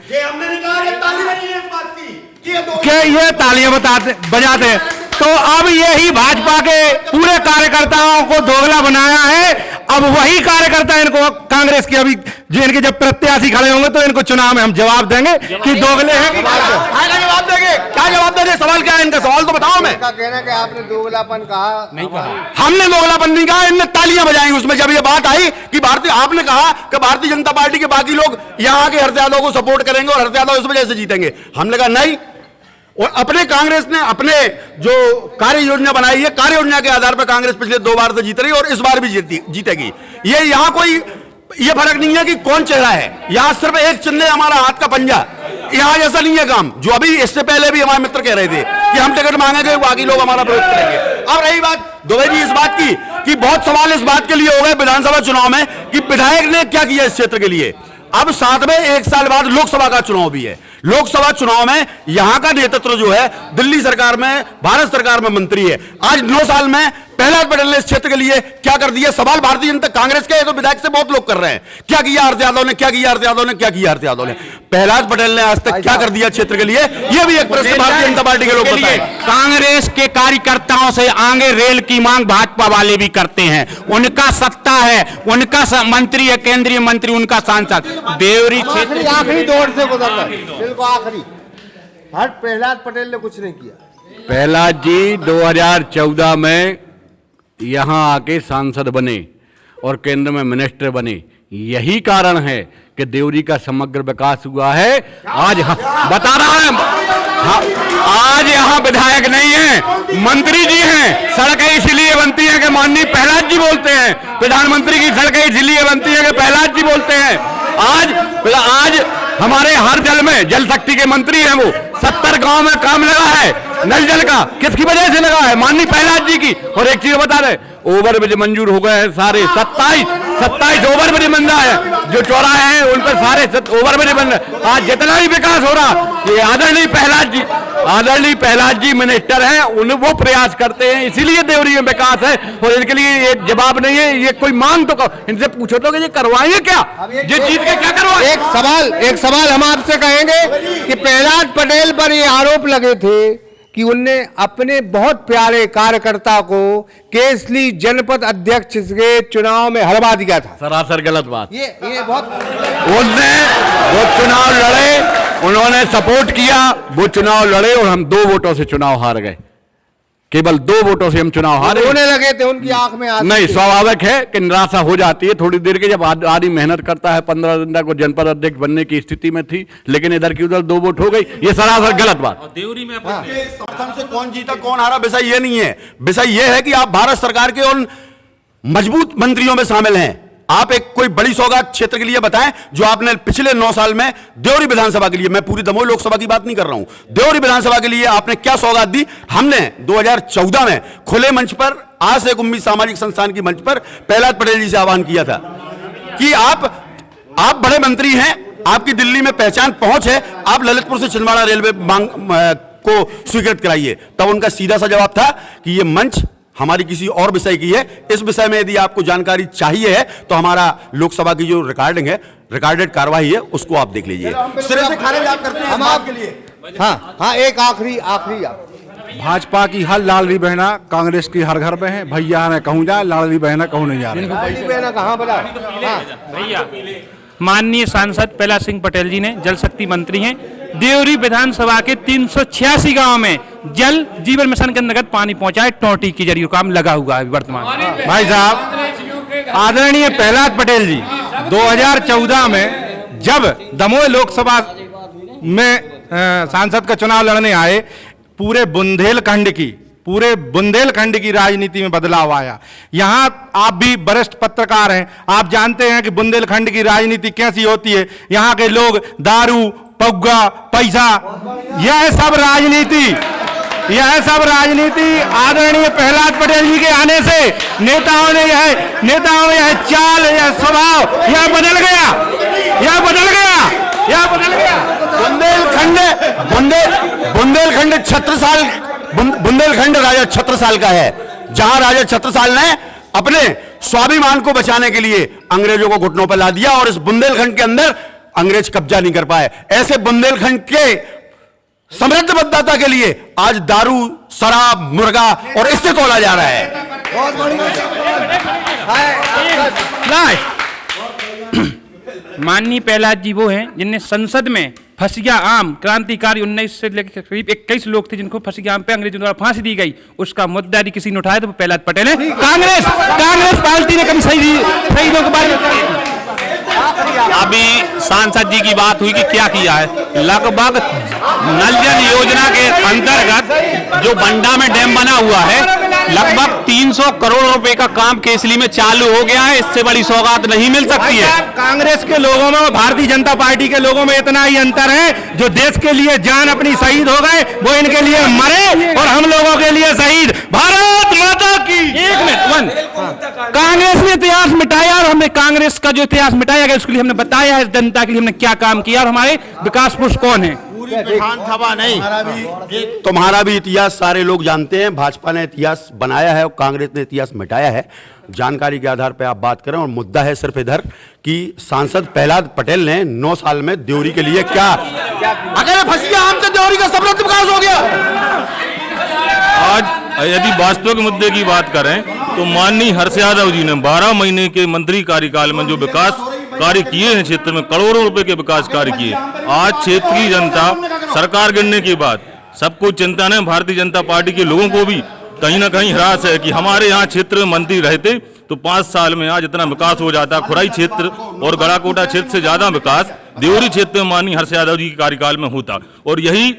क्या ये तालियां बजाते हैं? तो अब यही भाजपा के पूरे कार्यकर्ताओं को दोगला बनाया है। अब वही कार्यकर्ता इनको कांग्रेस की अभी जो इनके जब प्रत्याशी खड़े होंगे तो इनको चुनाव में हम जवाब देंगे कि दोगले हैं कि जवाब देंगे। क्या जवाब देंगे? सवाल क्या है इनका? सवाल तो बताओ। मैं कहना कि आपने दोगलापन कहा नहीं कहा, हमने दोगलापन नहीं कहा, इनने तालियां बजाई उसमें जब ये बात आई कि आपने कहा कि भारतीय जनता पार्टी के बाकी लोग यहाँ के हर्ष यादव को सपोर्ट करेंगे और हर्ष यादव इस वजह से जीतेंगे। हमने कहा नहीं। और अपने कांग्रेस ने अपने जो कार्य योजना बनाई है, कार्य योजना के आधार पर कांग्रेस पिछले 2 बार से जीत रही है और इस बार भी जीतेगी। ये यहाँ कोई ये फर्क नहीं है कि कौन चेहरा है, यहाँ सिर्फ एक चिन्ह है, हमारा हाथ का पंजा। यहाँ जैसा नहीं है काम, जो अभी इससे पहले भी हमारे मित्र कह रहे थे कि हम टिकट मांगेंगे, बाकी लोग हमारा विरोध करेंगे। अब रही बात दुबे जी इस बात की कि बहुत सवाल इस बात के लिए हो गए विधानसभा चुनाव में कि विधायक ने क्या किया इस क्षेत्र के लिए। अब साथ में 1 साल बाद लोकसभा का चुनाव भी है। लोकसभा चुनाव में यहां का नेतृत्व जो है दिल्ली सरकार में, भारत सरकार में मंत्री है। आज 9 साल में प्रहलाद पटेल ने इस क्षेत्र के लिए क्या कर दिया? सवाल भारतीय जनता कांग्रेस के है तो विधायक से बहुत लोग कर रहे हैं, क्या किया हर्ष यादव ने, क्या किया हर्ष यादव ने, क्या किया हर्ष यादव ने? प्रहलाद पटेल ने आज तक क्या कर दिया क्षेत्र के लिए? यह भी एक प्रश्न भारतीय जनता पार्टी के लोग बताएं। कांग्रेस के कार्यकर्ताओं से आगे रेल की मांग भाजपा वाले भी करते हैं। उनका सत्ता है, उनका मंत्री है, केंद्रीय मंत्री, उनका सांसद। देवरी क्षेत्र आखिरी दौर से गुजर रहा है, बिल्कुल आखिरी। हर प्रहलाद पटेल ने कुछ नहीं किया। प्रहलाद जी 2014 में यहाँ आके सांसद बने और केंद्र में मिनिस्टर बने। यही कारण है कि देवरी का समग्र विकास हुआ है। आज बता रहा है, आज यहाँ विधायक नहीं है, मंत्री जी हैं। सड़कें इसलिए बनती हैं कि माननीय प्रहलाद जी बोलते हैं, प्रधानमंत्री की सड़कें इसलिए बनती हैं कि प्रहलाद जी बोलते हैं। आज हमारे हर जल में जल शक्ति के मंत्री हैं, वो 70 गांव में काम लगा है नल जल का। किसकी वजह से लगा है? माननीय प्रहलाद जी की। और एक चीज बता रहे, ओवरब्रिज मंजूर हो गए हैं सारे, 27 ओवरब्रिज बन रहा है। जो चौराहे हैं उन पर सारे ओवरब्रिज बन रहे। आज जितना भी विकास हो रहा, ये आदरणीय प्रहलाद जी मिनिस्टर हैं, वो प्रयास करते हैं, इसीलिए देवरी में विकास है। और इनके लिए ये जवाब नहीं है, ये कोई मांग तो इनसे पूछो तो कि ये करवाएंगे क्या, ये जीत के क्या करवाएंगे? एक सवाल हम आपसे कहेंगे कि प्रहलाद पटेल पर ये आरोप लगे थे कि उनने अपने बहुत प्यारे कार्यकर्ता को केसली जनपद अध्यक्ष के चुनाव में हरवा दिया था। सरासर गलत बात। ये बहुत उनने वो चुनाव लड़े, उन्होंने सपोर्ट किया, वो चुनाव लड़े और हम 2 वोटों से चुनाव हार गए। केवल 2 वोटों से हम चुनाव हारे। रोने लगे थे, उनकी आंख में आंसू नहीं, स्वाभाविक है कि निराशा हो जाती है थोड़ी देर के। जब आदमी मेहनत करता है, 15 दिन तक वो जनपद अध्यक्ष बनने की स्थिति में थी, लेकिन इधर की उधर 2 वोट हो गई, ये सरासर गलत बात। देवरी में समर्थन से कौन जीता कौन हारा विषय ये नहीं है। विषय ये है कि आप भारत सरकार के उन मजबूत मंत्रियों में शामिल हैं। आप एक कोई बड़ी सौगात क्षेत्र के लिए बताएं जो आपने पिछले 9 साल में देवरी विधानसभा के लिए, मैं पूरी दमोह लोकसभा की बात नहीं कर रहा हूं, देवरी विधानसभा के लिए आपने क्या सौगात दी? हमने 2014 में खुले मंच पर आज से एक उम्मीद सामाजिक संस्थान की मंच पर प्रहलाद पटेल जी से आह्वान किया था कि आप बड़े मंत्री हैं, आपकी दिल्ली में पहचान पहुंच है, आप ललितपुर से छिंदवाड़ा रेलवे मांग को स्वीकृत कराइए। तब उनका सीधा सा जवाब था कि यह मंच हमारी किसी और विषय की है, इस विषय में यदि आपको जानकारी चाहिए है तो हमारा लोकसभा की जो रिकॉर्डिंग है, रिकॉर्डेड कार्रवाई है, उसको आप देख लीजिए। सिरे से खारिज आप करते हैं हम आपके लिए। हाँ, एक आखिरी भाजपा की हर लाडली बहना कांग्रेस की हर घर में है। भैया ने कहूँ जा, लाडली बहना कहूँ नहीं जा रही। कहाँ बता भैया माननीय सांसद प्रहलाद सिंह पटेल जी ने जल शक्ति मंत्री हैं, देवरी विधानसभा के 386 गांव में जल जीवन मिशन के अंतर्गत पानी पहुंचाए टोटी के जरिए काम लगा हुआ है वर्तमान। भाई साहब, आदरणीय प्रहलाद पटेल जी 2014 में जब दमोह लोकसभा में सांसद का चुनाव लड़ने आए, पूरे बुंदेलखंड की राजनीति में बदलाव आया। यहाँ आप भी वरिष्ठ पत्रकार हैं, आप जानते हैं कि बुंदेलखंड की राजनीति कैसी होती है। यहाँ के लोग दारू, पौगा, पैसा, यह सब राजनीति आदरणीय प्रहलाद पटेल जी के आने से नेताओं में यह चाल, यह स्वभाव यह बदल गया। बुंदेलखंड राजा छत्रसाल का है, जहां राजा छत्रसाल ने अपने स्वाभिमान को बचाने के लिए अंग्रेजों को घुटनों पर ला दिया और इस बुंदेलखंड के अंदर अंग्रेज कब्जा नहीं कर पाए। ऐसे बुंदेलखंड के समृद्ध मतदाता के लिए आज दारू, शराब, मुर्गा और इससे तोला जा रहा है। माननीय प्रहलाद जी वो हैं जिनने संसद में फसिया आम क्रांतिकारी 19 से लेकर करीब 21 लोग थे जिनको फसिया आम पे अंग्रेजों द्वारा फांसी दी गई, उसका मुद्दा यदि किसी ने उठाया तो प्रहलाद पटेल है। कांग्रेस पार्टी ने कभी शहीदों के बारे में अभी सांसद जी की बात हुई कि क्या किया है। लगभग नल जल योजना के अंतर्गत जो बंडा में डैम बना हुआ है, लगभग 300 करोड़ रुपए का काम केसली में चालू हो गया है। इससे बड़ी सौगात नहीं मिल सकती है। कांग्रेस के लोगों में और भारतीय जनता पार्टी के लोगों में इतना ही अंतर है, जो देश के लिए जान अपनी शहीद हो गए वो इनके लिए मरे और हम लोगों के लिए शहीद। भारत माता की। एक मिनट, कांग्रेस ने इतिहास मिटाया और हमने कांग्रेस का जो इतिहास मिटाया गया उसके लिए हमने बताया है जनता के लिए हमने क्या काम किया और हमारे विकास पुरुष कौन है। विधानसभा नहीं, तुम्हारा भी इतिहास सारे लोग जानते हैं। भाजपा ने इतिहास बनाया है और कांग्रेस ने इतिहास मिटाया है। जानकारी के आधार पर आप बात करें और मुद्दा है सिर्फ इधर कि सांसद प्रहलाद पटेल ने 9 साल में देवरी के लिए क्या अगर फसिया आम से देवरी का समृद्ध विकास हो गया। आज यदि वास्तविक मुद्दे की बात करें तो माननीय हर्ष यादव जी ने 12 महीने के मंत्री कार्यकाल में जो विकास कार्य किए हैं, क्षेत्र में करोड़ों रुपए के विकास कार्य किए। आज क्षेत्र की जनता सरकार गिरने के बाद सबको चिंता है, भारतीय जनता पार्टी के लोगों को भी कहीं ना कहीं हरास है कि हमारे यहाँ क्षेत्र में मंत्री रहते तो 5 साल में आज इतना विकास हो जाता। खुराई क्षेत्र और गड़ाकोटा क्षेत्र से ज्यादा विकास देवरी क्षेत्र में माननीय हर्ष यादव जी के कार्यकाल में होता और यही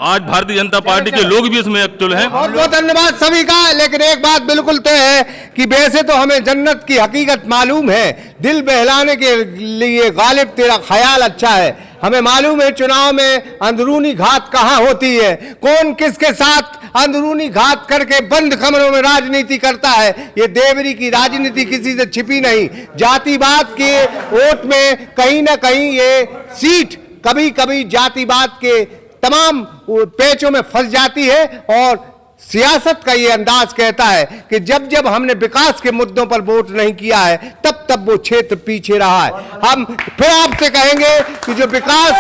आज भारतीय जनता पार्टी के लोग भी इसमें एक्चुअल हैं। बहुत बहुत धन्यवाद सभी का। लेकिन एक बात बिल्कुल तय है कि वैसे तो हमें जन्नत की हकीकत मालूम है, दिल बहलाने के लिए गालिब तेरा ख्याल अच्छा है। हमें मालूम है चुनाव में अंदरूनी घात कहाँ होती है, कौन किसके साथ अंदरूनी घात करके बंद कमरों में राजनीति करता है। ये देवरी की राजनीति किसी से छिपी नहीं। जातिवाद के वोट में कहीं ना कहीं ये सीट कभी कभी जातिवाद के तमाम पेचों में फंस जाती है और सियासत का ये अंदाज कहता है कि जब जब हमने विकास के मुद्दों पर वोट नहीं किया है तब तब वो क्षेत्र पीछे रहा है। हम फिर आपसे कहेंगे कि जो विकास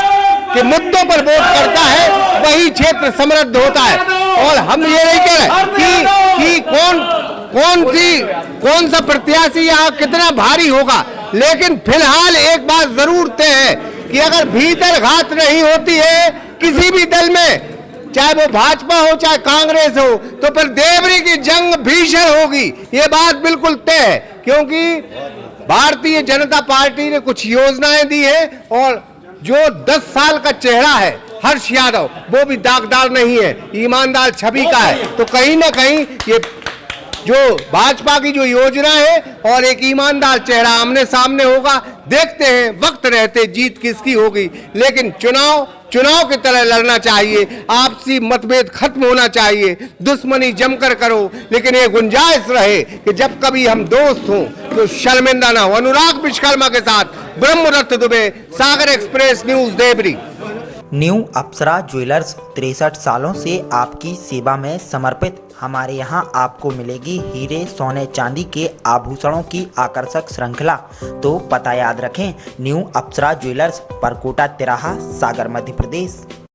के मुद्दों पर वोट करता है वही क्षेत्र समृद्ध होता है। और हम ये नहीं कह रहे कि कौन सा प्रत्याशी यहाँ कितना भारी होगा, लेकिन फिलहाल एक बात जरूर तय है कि अगर भीतर घात नहीं होती है किसी भी दल में, चाहे वो भाजपा हो चाहे कांग्रेस हो, तो फिर देवरी की जंग भीषण होगी। ये बात बिल्कुल तय है, क्योंकि भारतीय जनता पार्टी ने कुछ योजनाएं दी है और जो 10 साल का चेहरा है हर्ष यादव वो भी दागदार नहीं है, ईमानदार छवि का है। तो कहीं ना कहीं ये जो भाजपा की जो योजना है और एक ईमानदार चेहरा आमने सामने होगा। देखते हैं वक्त रहते जीत किसकी होगी, लेकिन चुनाव की तरह लड़ना चाहिए, आपसी मतभेद खत्म होना चाहिए, दुश्मनी जमकर करो, लेकिन ये गुंजाइश रहे कि जब कभी हम दोस्त हों तो शर्मिंदा ना हो। अनुराग विश्वकर्मा के साथ ब्रह्मदत्त दुबे, सागर एक्सप्रेस न्यूज, देवरी। न्यू अप्सरा ज्वेलर्स 63 सालों से आपकी सेवा में समर्पित। हमारे यहाँ आपको मिलेगी हीरे, सोने, चांदी के आभूषणों की आकर्षक श्रृंखला। तो पता याद रखें, न्यू अप्सरा ज्वेलर्स, परकोटा तिराहा, सागर, मध्य प्रदेश।